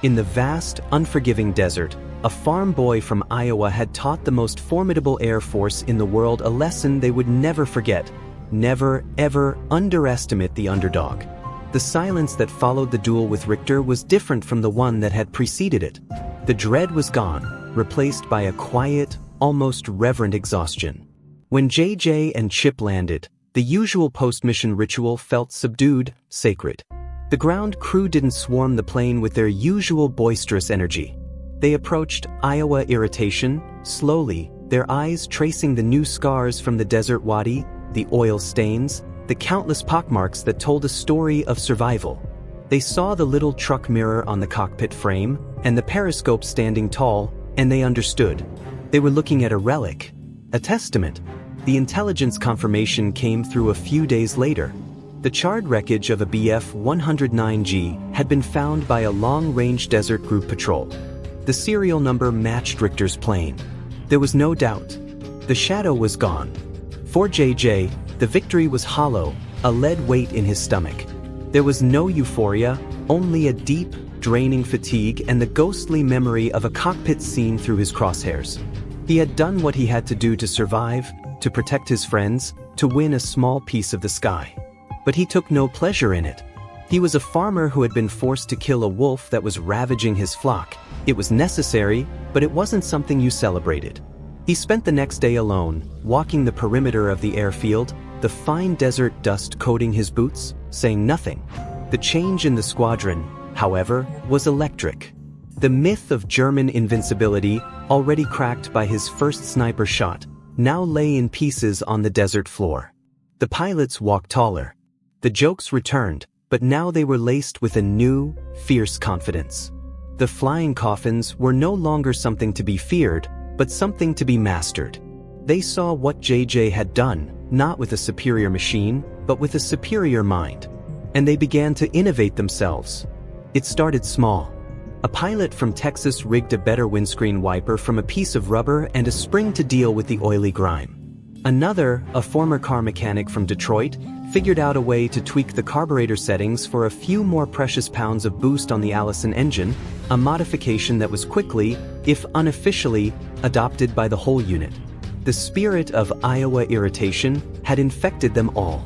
In the vast, unforgiving desert, a farm boy from Iowa had taught the most formidable air force in the world a lesson they would never forget. Never, ever underestimate the underdog. The silence that followed the duel with Richter was different from the one that had preceded it. The dread was gone, replaced by a quiet, almost reverent exhaustion. When JJ and Chip landed, the usual post-mission ritual felt subdued, sacred. The ground crew didn't swarm the plane with their usual boisterous energy. They approached Iowa irritation, slowly, their eyes tracing the new scars from the desert wadi, the oil stains, the countless pockmarks that told a story of survival. They saw the little truck mirror on the cockpit frame, and the periscope standing tall, and they understood. They were looking at a relic, a testament, The intelligence confirmation came through a few days later. The charred wreckage of a Bf-109G had been found by a long-range desert group patrol. The serial number matched Richter's plane. There was no doubt. The shadow was gone. For JJ, the victory was hollow, a lead weight in his stomach. There was no euphoria, only a deep, draining fatigue and the ghostly memory of a cockpit scene through his crosshairs. He had done what he had to do to survive, to protect his friends, to win a small piece of the sky. But he took no pleasure in it. He was a farmer who had been forced to kill a wolf that was ravaging his flock. It was necessary, but it wasn't something you celebrated. He spent the next day alone, walking the perimeter of the airfield, the fine desert dust coating his boots, saying nothing. The change in the squadron, however, was electric. The myth of German invincibility, already cracked by his first sniper shot, now lay in pieces on the desert floor. The pilots walked taller. The jokes returned, but now they were laced with a new, fierce confidence. The flying coffins were no longer something to be feared, but something to be mastered. They saw what JJ had done, not with a superior machine, but with a superior mind. And they began to innovate themselves. It started small. A pilot from Texas rigged a better windscreen wiper from a piece of rubber and a spring to deal with the oily grime. Another, a former car mechanic from Detroit, figured out a way to tweak the carburetor settings for a few more precious pounds of boost on the Allison engine, a modification that was quickly, if unofficially, adopted by the whole unit. The spirit of Iowa irritation had infected them all.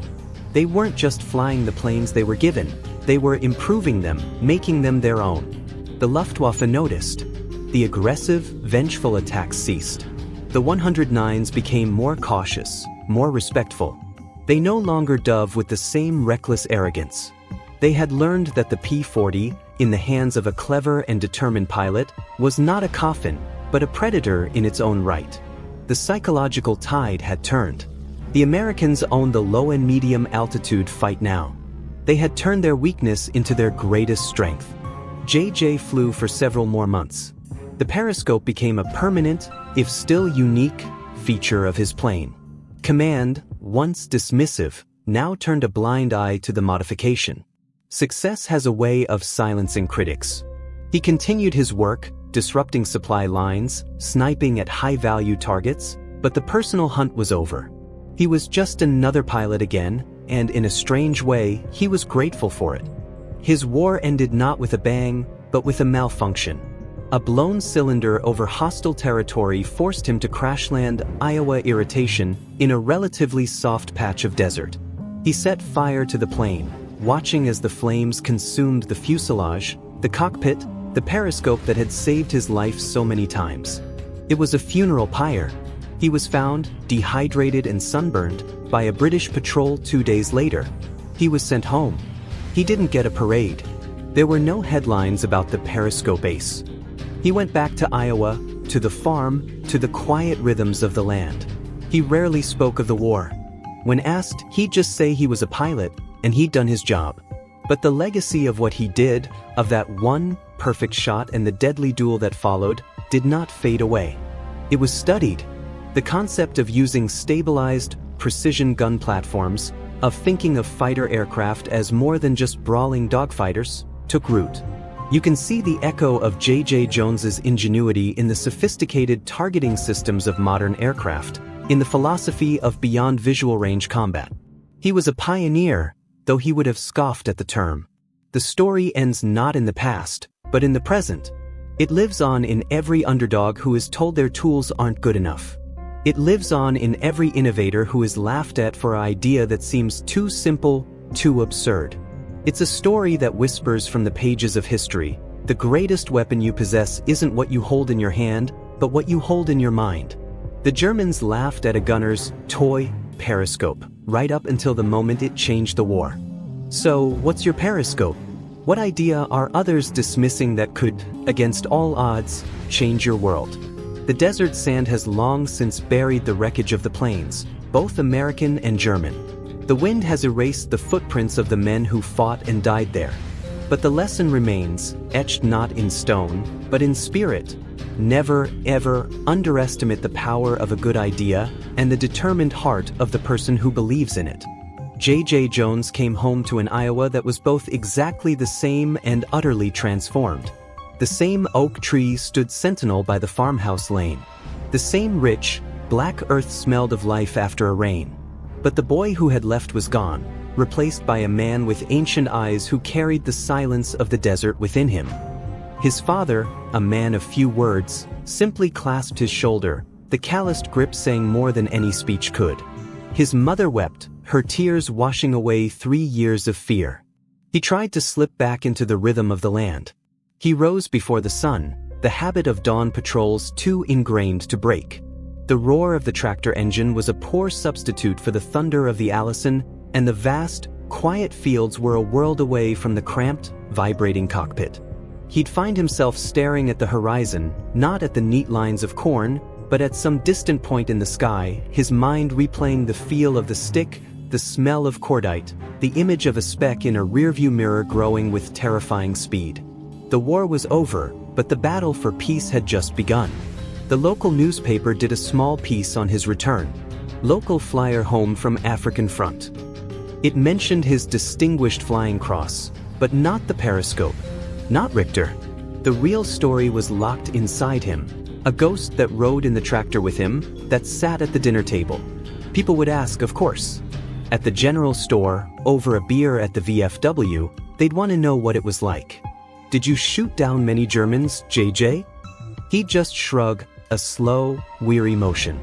They weren't just flying the planes they were given, they were improving them, making them their own. The Luftwaffe noticed. The aggressive, vengeful attacks ceased. The 109s became more cautious, more respectful. They no longer dove with the same reckless arrogance. They had learned that the P-40, in the hands of a clever and determined pilot, was not a coffin, but a predator in its own right. The psychological tide had turned. The Americans owned the low and medium altitude fight now. They had turned their weakness into their greatest strength. JJ flew for several more months. The periscope became a permanent, if still unique, feature of his plane. Command, once dismissive, now turned a blind eye to the modification. Success has a way of silencing critics. He continued his work, disrupting supply lines, sniping at high-value targets, but the personal hunt was over. He was just another pilot again, and in a strange way, he was grateful for it. His war ended not with a bang, but with a malfunction. A blown cylinder over hostile territory forced him to crash-land Iowa irritation in a relatively soft patch of desert. He set fire to the plane, watching as the flames consumed the fuselage, the cockpit, the periscope that had saved his life so many times. It was a funeral pyre. He was found, dehydrated and sunburned, by a British patrol 2 days later. He was sent home. He didn't get a parade. There were no headlines about the periscope ace. He went back to Iowa, to the farm, to the quiet rhythms of the land. He rarely spoke of the war. When asked, he'd just say he was a pilot, and he'd done his job. But the legacy of what he did, of that one perfect shot and the deadly duel that followed, did not fade away. It was studied. The concept of using stabilized, precision gun platforms, of thinking of fighter aircraft as more than just brawling dogfighters, took root. You can see the echo of J.J. Jones's ingenuity in the sophisticated targeting systems of modern aircraft, in the philosophy of beyond visual range combat. He was a pioneer, though he would have scoffed at the term. The story ends not in the past, but in the present. It lives on in every underdog who is told their tools aren't good enough. It lives on in every innovator who is laughed at for an idea that seems too simple, too absurd. It's a story that whispers from the pages of history. The greatest weapon you possess isn't what you hold in your hand, but what you hold in your mind. The Germans laughed at a gunner's toy periscope, right up until the moment it changed the war. So, what's your periscope? What idea are others dismissing that could, against all odds, change your world? The desert sand has long since buried the wreckage of the planes, both American and German. The wind has erased the footprints of the men who fought and died there. But the lesson remains, etched not in stone, but in spirit. Never, ever underestimate the power of a good idea and the determined heart of the person who believes in it. J.J. Jones came home to an Iowa that was both exactly the same and utterly transformed. The same oak tree stood sentinel by the farmhouse lane. The same rich, black earth smelled of life after a rain. But the boy who had left was gone, replaced by a man with ancient eyes who carried the silence of the desert within him. His father, a man of few words, simply clasped his shoulder, the calloused grip saying more than any speech could. His mother wept, her tears washing away 3 years of fear. He tried to slip back into the rhythm of the land. He rose before the sun, the habit of dawn patrols too ingrained to break. The roar of the tractor engine was a poor substitute for the thunder of the Allison, and the vast, quiet fields were a world away from the cramped, vibrating cockpit. He'd find himself staring at the horizon, not at the neat lines of corn, but at some distant point in the sky, his mind replaying the feel of the stick, the smell of cordite, the image of a speck in a rearview mirror growing with terrifying speed. The war was over, but the battle for peace had just begun. The local newspaper did a small piece on his return. Local flyer home from African front. It mentioned his distinguished flying cross, but not the Periscope, not Richter. The real story was locked inside him, a ghost that rode in the tractor with him, that sat at the dinner table. People would ask, of course. At the general store, over a beer at the VFW, they'd want to know what it was like. Did you shoot down many Germans, JJ? He'd just shrug, a slow, weary motion.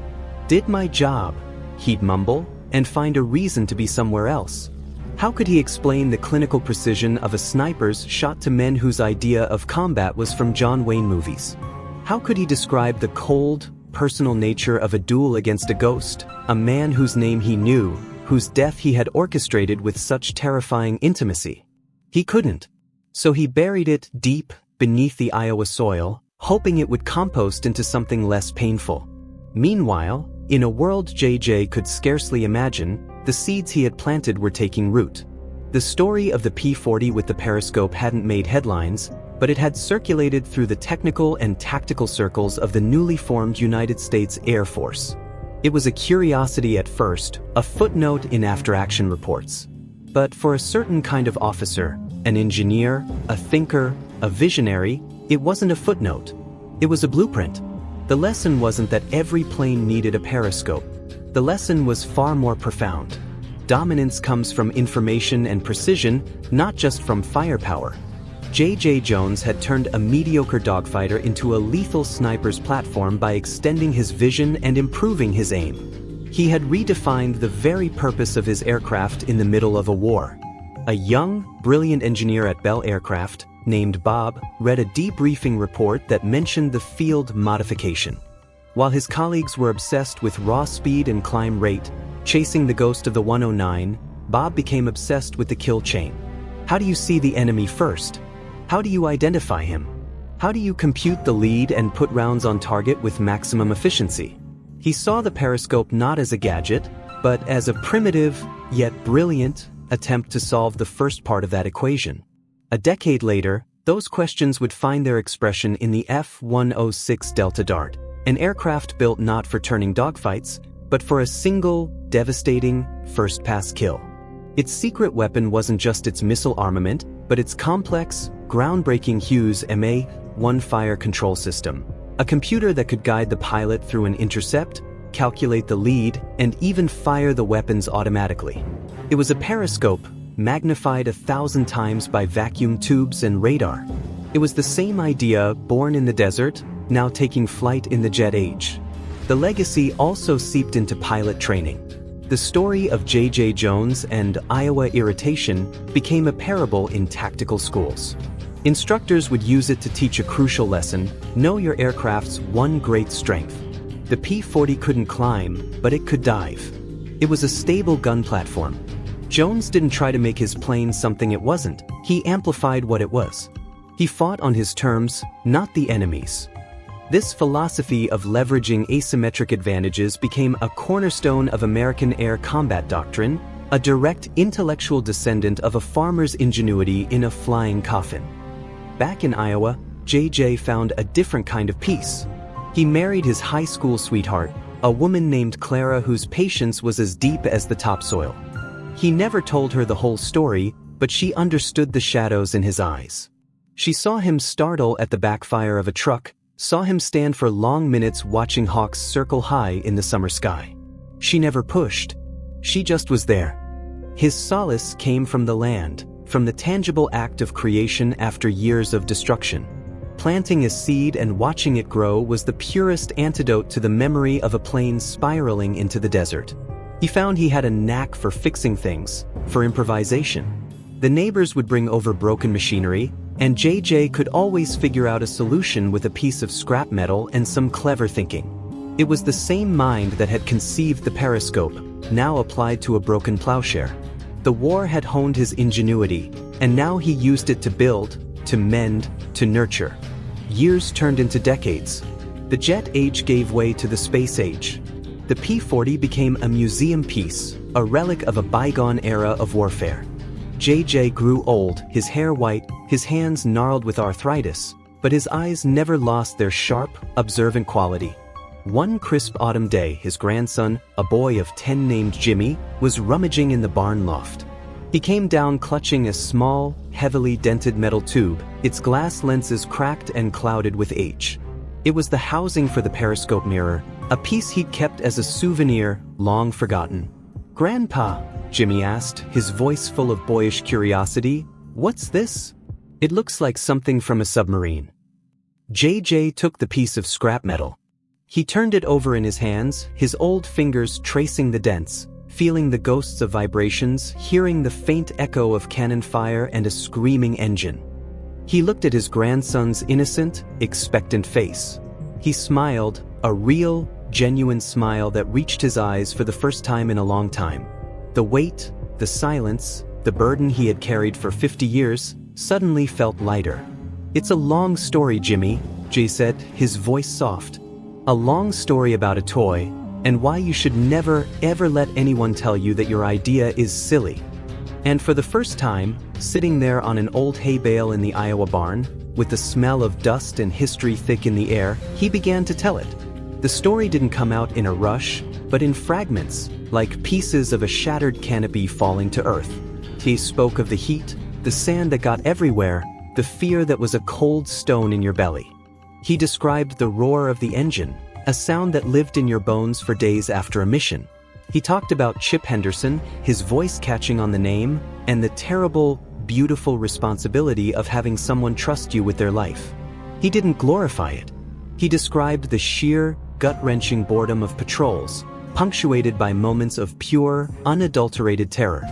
Did my job, he'd mumble, and find a reason to be somewhere else. How could he explain the clinical precision of a sniper's shot to men whose idea of combat was from John Wayne movies? How could he describe the cold, personal nature of a duel against a ghost, a man whose name he knew, whose death he had orchestrated with such terrifying intimacy? He couldn't. So he buried it deep beneath the Iowa soil, hoping it would compost into something less painful. Meanwhile, in a world JJ could scarcely imagine, the seeds he had planted were taking root. The story of the P-40 with the Periscope hadn't made headlines, but it had circulated through the technical and tactical circles of the newly formed United States Air Force. It was a curiosity at first, a footnote in after-action reports. But for a certain kind of officer, an engineer, a thinker, a visionary, it wasn't a footnote. It was a blueprint. The lesson wasn't that every plane needed a periscope. The lesson was far more profound. Dominance comes from information and precision, not just from firepower. J.J. Jones had turned a mediocre dogfighter into a lethal sniper's platform by extending his vision and improving his aim. He had redefined the very purpose of his aircraft in the middle of a war. A young, brilliant engineer at Bell Aircraft, named Bob, read a debriefing report that mentioned the field modification. While his colleagues were obsessed with raw speed and climb rate, chasing the ghost of the 109, Bob became obsessed with the kill chain. How do you see the enemy first? How do you identify him? How do you compute the lead and put rounds on target with maximum efficiency? He saw the periscope not as a gadget, but as a primitive, yet brilliant, attempt to solve the first part of that equation. A decade later, those questions would find their expression in the F-106 Delta Dart, an aircraft built not for turning dogfights, but for a single, devastating, first-pass kill. Its secret weapon wasn't just its missile armament, but its complex, groundbreaking Hughes MA-1 fire control system, a computer that could guide the pilot through an intercept, calculate the lead, and even fire the weapons automatically. It was a periscope, magnified 1,000 times by vacuum tubes and radar. It was the same idea, born in the desert, now taking flight in the jet age. The legacy also seeped into pilot training. The story of J.J. Jones and Iowa irritation became a parable in tactical schools. Instructors would use it to teach a crucial lesson: know your aircraft's one great strength. The P-40 couldn't climb, but it could dive. It was a stable gun platform. Jones didn't try to make his plane something it wasn't. He amplified what it was. He fought on his terms, not the enemy's. This philosophy of leveraging asymmetric advantages became a cornerstone of American air combat doctrine, a direct intellectual descendant of a farmer's ingenuity in a flying coffin. Back in Iowa, JJ found a different kind of peace. He married his high school sweetheart, a woman named Clara whose patience was as deep as the topsoil. He never told her the whole story, but she understood the shadows in his eyes. She saw him startle at the backfire of a truck, saw him stand for long minutes watching hawks circle high in the summer sky. She never pushed. She just was there. His solace came from the land, from the tangible act of creation after years of destruction. Planting a seed and watching it grow was the purest antidote to the memory of a plane spiraling into the desert. He found he had a knack for fixing things, for improvisation. The neighbors would bring over broken machinery, and JJ could always figure out a solution with a piece of scrap metal and some clever thinking. It was the same mind that had conceived the Periscope, now applied to a broken plowshare. The war had honed his ingenuity, and now he used it to build, to mend, to nurture. Years turned into decades. The jet age gave way to the space age. The P-40 became a museum piece, a relic of a bygone era of warfare. JJ grew old, his hair white, his hands gnarled with arthritis, but his eyes never lost their sharp, observant quality. One crisp autumn day, his grandson, a boy of 10 named Jimmy, was rummaging in the barn loft. He came down clutching a small, heavily dented metal tube, its glass lenses cracked and clouded with age. It was the housing for the Periscope mirror, a piece he'd kept as a souvenir, long forgotten. "Grandpa," Jimmy asked, his voice full of boyish curiosity, "what's this?" "It looks like something from a submarine." JJ took the piece of scrap metal. He turned it over in his hands, his old fingers tracing the dents, feeling the ghosts of vibrations, hearing the faint echo of cannon fire and a screaming engine. He looked at his grandson's innocent, expectant face. He smiled, a real, genuine smile that reached his eyes for the first time in a long time. The weight, the silence, the burden he had carried for 50 years, suddenly felt lighter. "It's a long story, Jimmy," Jay said, his voice soft. "A long story about a toy, and why you should never, ever let anyone tell you that your idea is silly." And for the first time, sitting there on an old hay bale in the Iowa barn, with the smell of dust and history thick in the air, he began to tell it. The story didn't come out in a rush, but in fragments, like pieces of a shattered canopy falling to earth. He spoke of the heat, the sand that got everywhere, the fear that was a cold stone in your belly. He described the roar of the engine, a sound that lived in your bones for days after a mission. He talked about Chip Henderson, his voice catching on the name, and the terrible, beautiful responsibility of having someone trust you with their life. He didn't glorify it. He described the sheer, gut-wrenching boredom of patrols, punctuated by moments of pure, unadulterated terror.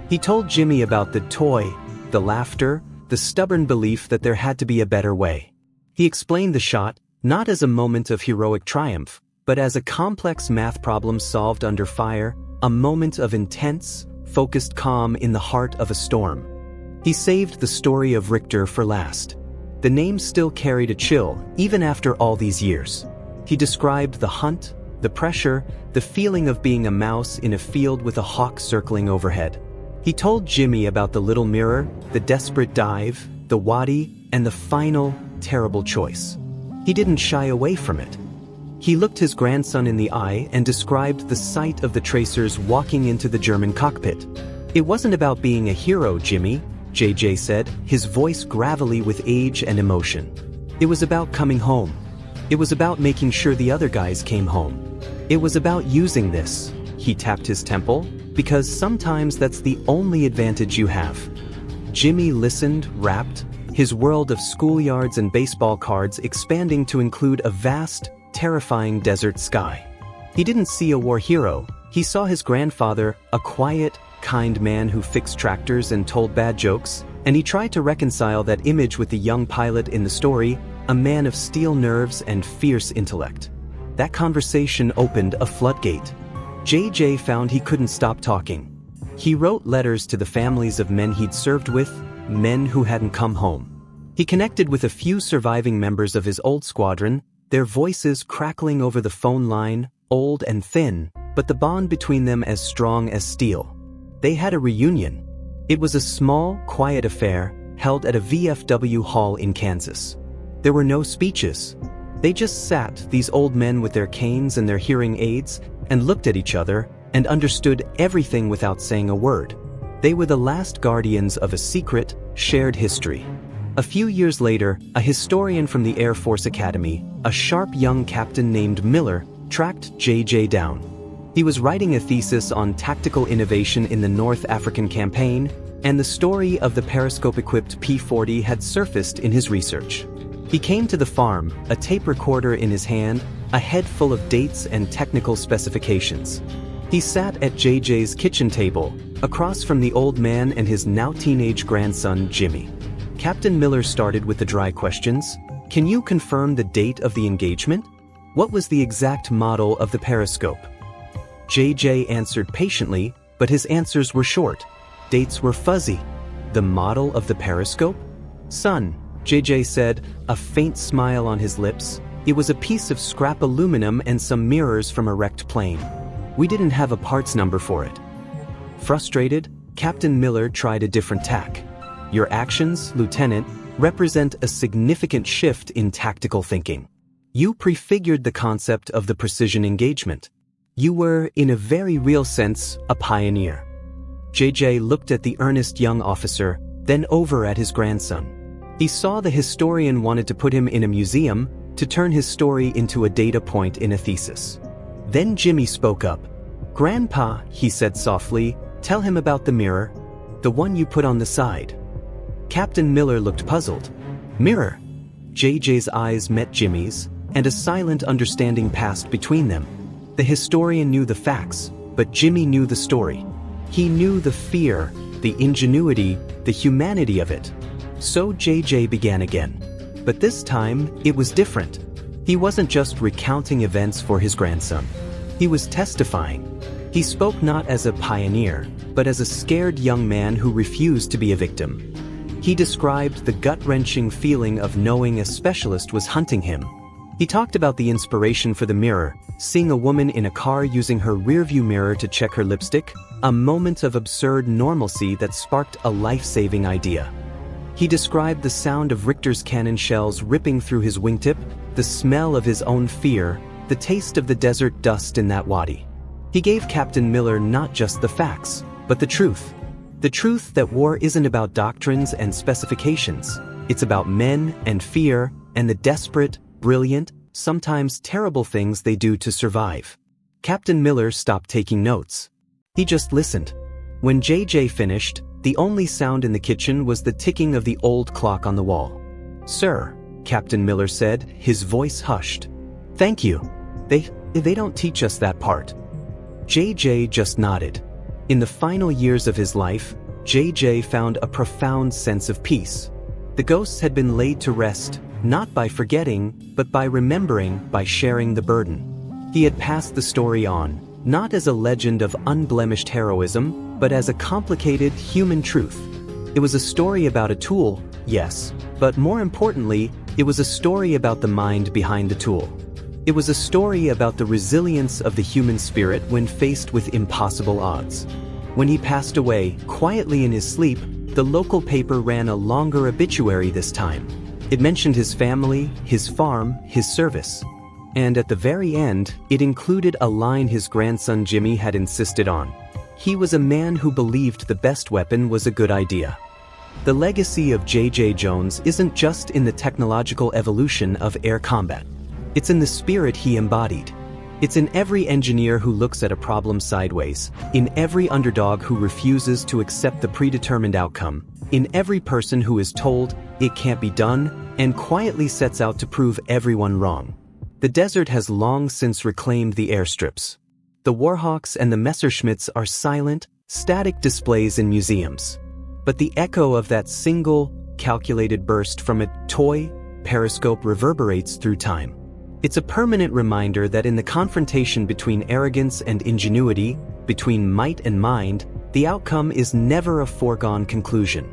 He told Jimmy about the toy, the laughter, the stubborn belief that there had to be a better way. He explained the shot, not as a moment of heroic triumph, but as a complex math problem solved under fire, a moment of intense, focused calm in the heart of a storm. He saved the story of Richter for last. The name still carried a chill, even after all these years. He described the hunt, the pressure, the feeling of being a mouse in a field with a hawk circling overhead. He told Jimmy about the little mirror, the desperate dive, the wadi, and the final, terrible choice. He didn't shy away from it. He looked his grandson in the eye and described the sight of the tracers walking into the German cockpit. "It wasn't about being a hero, Jimmy," JJ said, his voice gravelly with age and emotion. "It was about coming home. It was about making sure the other guys came home. It was about using this," he tapped his temple, "because sometimes that's the only advantage you have." Jimmy listened, rapt, his world of schoolyards and baseball cards expanding to include a vast, terrifying desert sky. He didn't see a war hero. He saw his grandfather, a quiet, kind man who fixed tractors and told bad jokes, and he tried to reconcile that image with the young pilot in the story, a man of steel nerves and fierce intellect. That conversation opened a floodgate. JJ found he couldn't stop talking. He wrote letters to the families of men he'd served with, men who hadn't come home. He connected with a few surviving members of his old squadron, their voices crackling over the phone line, old and thin, but the bond between them as strong as steel. They had a reunion. It was a small, quiet affair held at a VFW hall in Kansas. There were no speeches. They just sat, these old men with their canes and their hearing aids, and looked at each other and understood everything without saying a word. They were the last guardians of a secret, shared history. A few years later, a historian from the Air Force Academy, a sharp young captain named Miller, tracked JJ down. He was writing a thesis on tactical innovation in the North African campaign, and the story of the Periscope-equipped P-40 had surfaced in his research. He came to the farm, a tape recorder in his hand, a head full of dates and technical specifications. He sat at JJ's kitchen table, across from the old man and his now teenage grandson, Jimmy. Captain Miller started with the dry questions. Can you confirm the date of the engagement? What was the exact model of the Periscope? JJ answered patiently, but his answers were short. Dates were fuzzy. The model of the Periscope? Son, JJ said, a faint smile on his lips. It was a piece of scrap aluminum and some mirrors from a wrecked plane. We didn't have a parts number for it. Frustrated, Captain Miller tried a different tack. Your actions, Lieutenant, represent a significant shift in tactical thinking. You prefigured the concept of the precision engagement. You were, in a very real sense, a pioneer. JJ looked at the earnest young officer, then over at his grandson. He saw the historian wanted to put him in a museum to turn his story into a data point in a thesis. Then Jimmy spoke up. Grandpa, he said softly, tell him about the mirror, the one you put on the side. Captain Miller looked puzzled. Mirror? JJ's eyes met Jimmy's, and a silent understanding passed between them. The historian knew the facts, but Jimmy knew the story. He knew the fear, the ingenuity, the humanity of it. So JJ began again. But this time, it was different. He wasn't just recounting events for his grandson. He was testifying. He spoke not as a pioneer, but as a scared young man who refused to be a victim. He described the gut-wrenching feeling of knowing a specialist was hunting him. He talked about the inspiration for the mirror, seeing a woman in a car using her rearview mirror to check her lipstick, a moment of absurd normalcy that sparked a life-saving idea. He described the sound of Richter's cannon shells ripping through his wingtip, the smell of his own fear, the taste of the desert dust in that wadi. He gave Captain Miller not just the facts, but the truth. The truth that war isn't about doctrines and specifications. It's about men and fear and the desperate, brilliant, sometimes terrible things they do to survive. Captain Miller stopped taking notes. He just listened. When JJ finished, the only sound in the kitchen was the ticking of the old clock on the wall. Sir, Captain Miller said, his voice hushed. Thank you. They don't teach us that part. JJ just nodded. In the final years of his life, JJ found a profound sense of peace. The ghosts had been laid to rest, not by forgetting, but by remembering, by sharing the burden. He had passed the story on, not as a legend of unblemished heroism, but as a complicated human truth. It was a story about a tool, yes, but more importantly, it was a story about the mind behind the tool. It was a story about the resilience of the human spirit when faced with impossible odds. When he passed away, quietly in his sleep, the local paper ran a longer obituary this time. It mentioned his family, his farm, his service. And at the very end, it included a line his grandson Jimmy had insisted on. He was a man who believed the best weapon was a good idea. The legacy of J.J. Jones isn't just in the technological evolution of air combat. It's in the spirit he embodied. It's in every engineer who looks at a problem sideways, in every underdog who refuses to accept the predetermined outcome, in every person who is told it can't be done and quietly sets out to prove everyone wrong. The desert has long since reclaimed the airstrips. The Warhawks and the Messerschmitts are silent, static displays in museums. But the echo of that single, calculated burst from a toy Periscope reverberates through time. It's a permanent reminder that in the confrontation between arrogance and ingenuity, between might and mind, the outcome is never a foregone conclusion.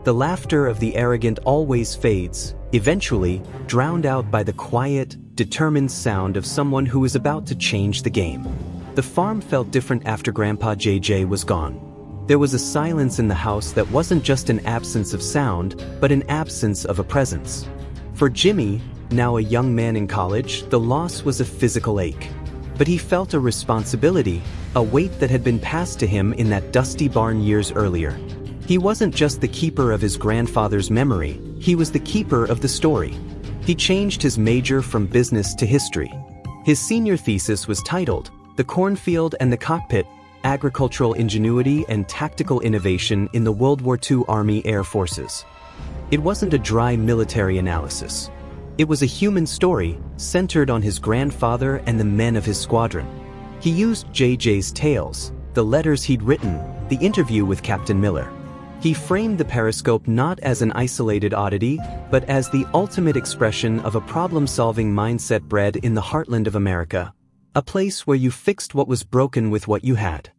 The laughter of the arrogant always fades, eventually drowned out by the quiet, determined sound of someone who is about to change the game. The farm felt different after Grandpa JJ was gone. There was a silence in the house that wasn't just an absence of sound, but an absence of a presence. For Jimmy, now a young man in college, the loss was a physical ache. But he felt a responsibility, a weight that had been passed to him in that dusty barn years earlier. He wasn't just the keeper of his grandfather's memory, he was the keeper of the story. He changed his major from business to history. His senior thesis was titled, "The Cornfield and the Cockpit: Agricultural Ingenuity and Tactical Innovation in the World War II Army Air Forces." It wasn't a dry military analysis. It was a human story, centered on his grandfather and the men of his squadron. He used JJ's tales, the letters he'd written, the interview with Captain Miller. He framed the Periscope not as an isolated oddity, but as the ultimate expression of a problem-solving mindset bred in the heartland of America, a place where you fixed what was broken with what you had.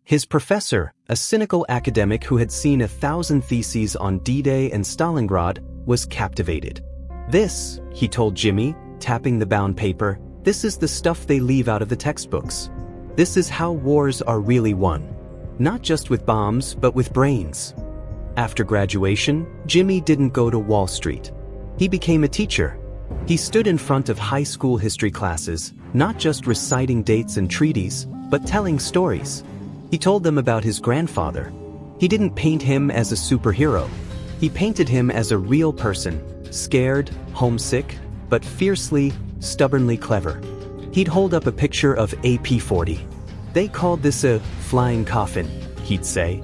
His professor, a cynical academic who had seen 1,000 theses on D-Day and Stalingrad, was captivated. "This," he told Jimmy, tapping the bound paper, "this is the stuff they leave out of the textbooks. This is how wars are really won. Not just with bombs, but with brains." After graduation, Jimmy didn't go to Wall Street. He became a teacher. He stood in front of high school history classes, not just reciting dates and treaties, but telling stories. He told them about his grandfather. He didn't paint him as a superhero. He painted him as a real person, scared, homesick, but fiercely, stubbornly clever. He'd hold up a picture of AP-40. "They called this a flying coffin," he'd say.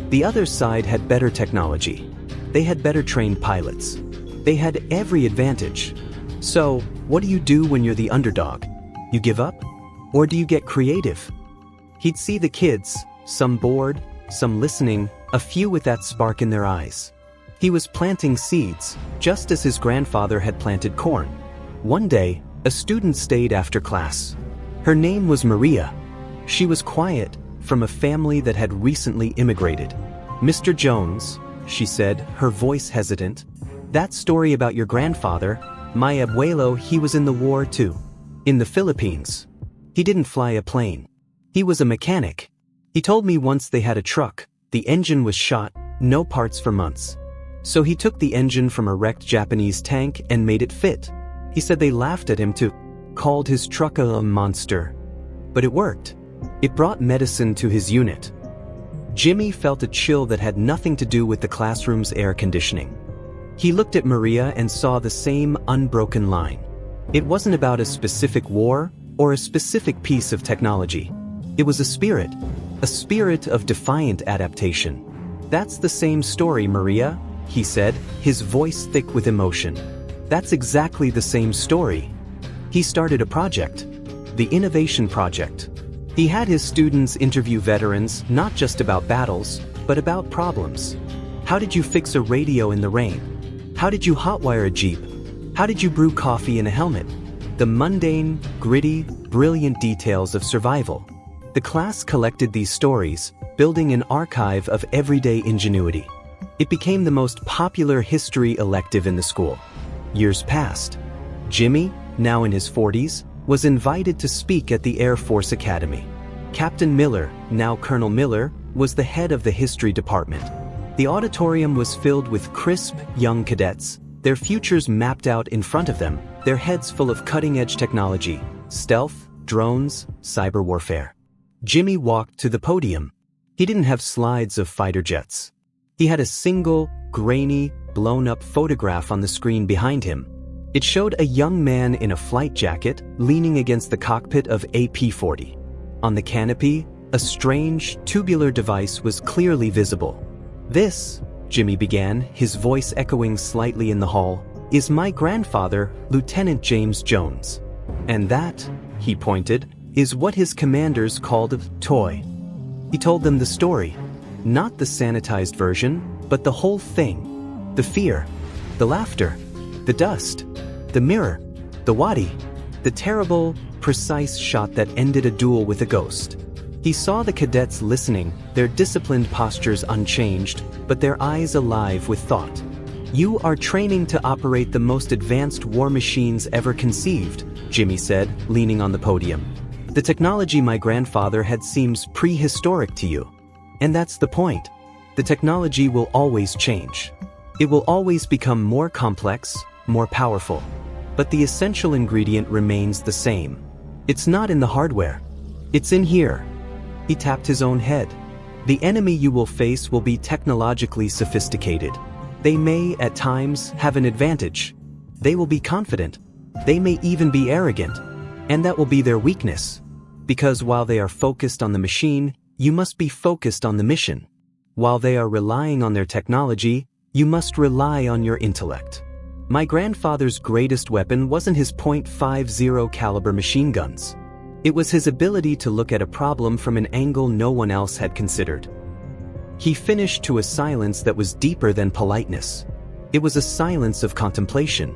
The other side had better technology. They had better trained pilots. They had every advantage. So, what do you do when you're the underdog? You give up? Or do you get creative? He'd see the kids, some bored, some listening, a few with that spark in their eyes. He was planting seeds, just as his grandfather had planted corn. One day, a student stayed after class. Her name was Maria. She was quiet, from a family that had recently immigrated. "Mr. Jones," she said, her voice hesitant, "that story about your grandfather, my abuelo, he was in the war too. In the Philippines. He didn't fly a plane. He was a mechanic. He told me once they had a truck, the engine was shot, no parts for months. So he took the engine from a wrecked Japanese tank and made it fit. He said they laughed at him too, called his truck a monster. But it worked. It brought medicine to his unit." Jimmy felt a chill that had nothing to do with the classroom's air conditioning. He looked at Maria and saw the same unbroken line. It wasn't about a specific war or a specific piece of technology. It was a spirit of defiant adaptation. "That's the same story, Maria," he said, his voice thick with emotion. "That's exactly the same story." He started a project, the Innovation Project. He had his students interview veterans not just about battles, but about problems. How did you fix a radio in the rain? How did you hotwire a Jeep? How did you brew coffee in a helmet? The mundane, gritty, brilliant details of survival. The class collected these stories, building an archive of everyday ingenuity. It became the most popular history elective in the school. Years passed. Jimmy, now in his 40s, was invited to speak at the Air Force Academy. Captain Miller, now Colonel Miller, was the head of the history department. The auditorium was filled with crisp, young cadets, their futures mapped out in front of them, their heads full of cutting-edge technology, stealth, drones, cyber warfare. Jimmy walked to the podium. He didn't have slides of fighter jets. He had a single, grainy, blown-up photograph on the screen behind him. It showed a young man in a flight jacket leaning against the cockpit of AP-40. On the canopy, a strange, tubular device was clearly visible. "This," Jimmy began, his voice echoing slightly in the hall, "is my grandfather, Lieutenant James Jones. And that," he pointed, "is what his commanders called a toy." He told them the story. Not the sanitized version, but the whole thing. The fear, the laughter, the dust, the mirror, the wadi, the terrible, precise shot that ended a duel with a ghost. He saw the cadets listening, their disciplined postures unchanged, but their eyes alive with thought. "You are training to operate the most advanced war machines ever conceived," Jimmy said, leaning on the podium. "The technology my grandfather had seems prehistoric to you. And that's the point. The technology will always change. It will always become more complex, more powerful. But the essential ingredient remains the same. It's not in the hardware. It's in here. He tapped his own head. The enemy you will face will be technologically sophisticated. They may, at times, have an advantage. They will be confident. They may even be arrogant. And that will be their weakness. Because while they are focused on the machine, you must be focused on the mission. While they are relying on their technology, you must rely on your intellect. My grandfather's greatest weapon wasn't his .50 caliber machine guns. It was his ability to look at a problem from an angle no one else had considered. He finished to a silence that was deeper than politeness. It was a silence of contemplation.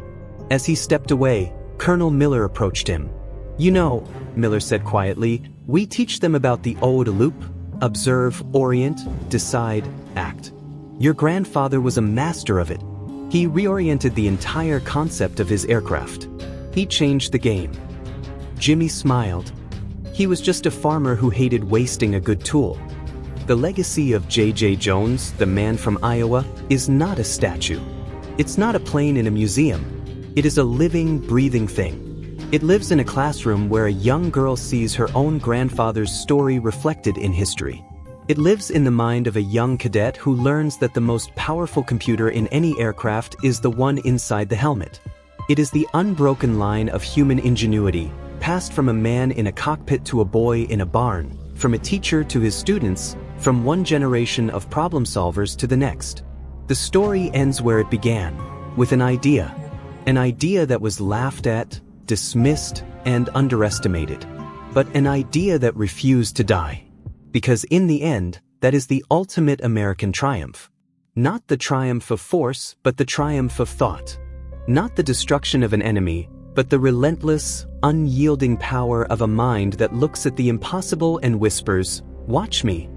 As he stepped away, Colonel Miller approached him. "You know," Miller said quietly, "we teach them about the OODA loop: observe, orient, decide, act. Your grandfather was a master of it. He reoriented the entire concept of his aircraft. He changed the game." Jimmy smiled. He was just a farmer who hated wasting a good tool. The legacy of J.J. Jones, the man from Iowa, is not a statue. It's not a plane in a museum. It is a living, breathing thing. It lives in a classroom where a young girl sees her own grandfather's story reflected in history. It lives in the mind of a young cadet who learns that the most powerful computer in any aircraft is the one inside the helmet. It is the unbroken line of human ingenuity, passed from a man in a cockpit to a boy in a barn, from a teacher to his students, from one generation of problem solvers to the next. The story ends where it began, with an idea that was laughed at, dismissed, and underestimated, but an idea that refused to die. Because in the end, that is the ultimate American triumph. Not the triumph of force, but the triumph of thought. Not the destruction of an enemy, but the relentless, unyielding power of a mind that looks at the impossible and whispers, "Watch me,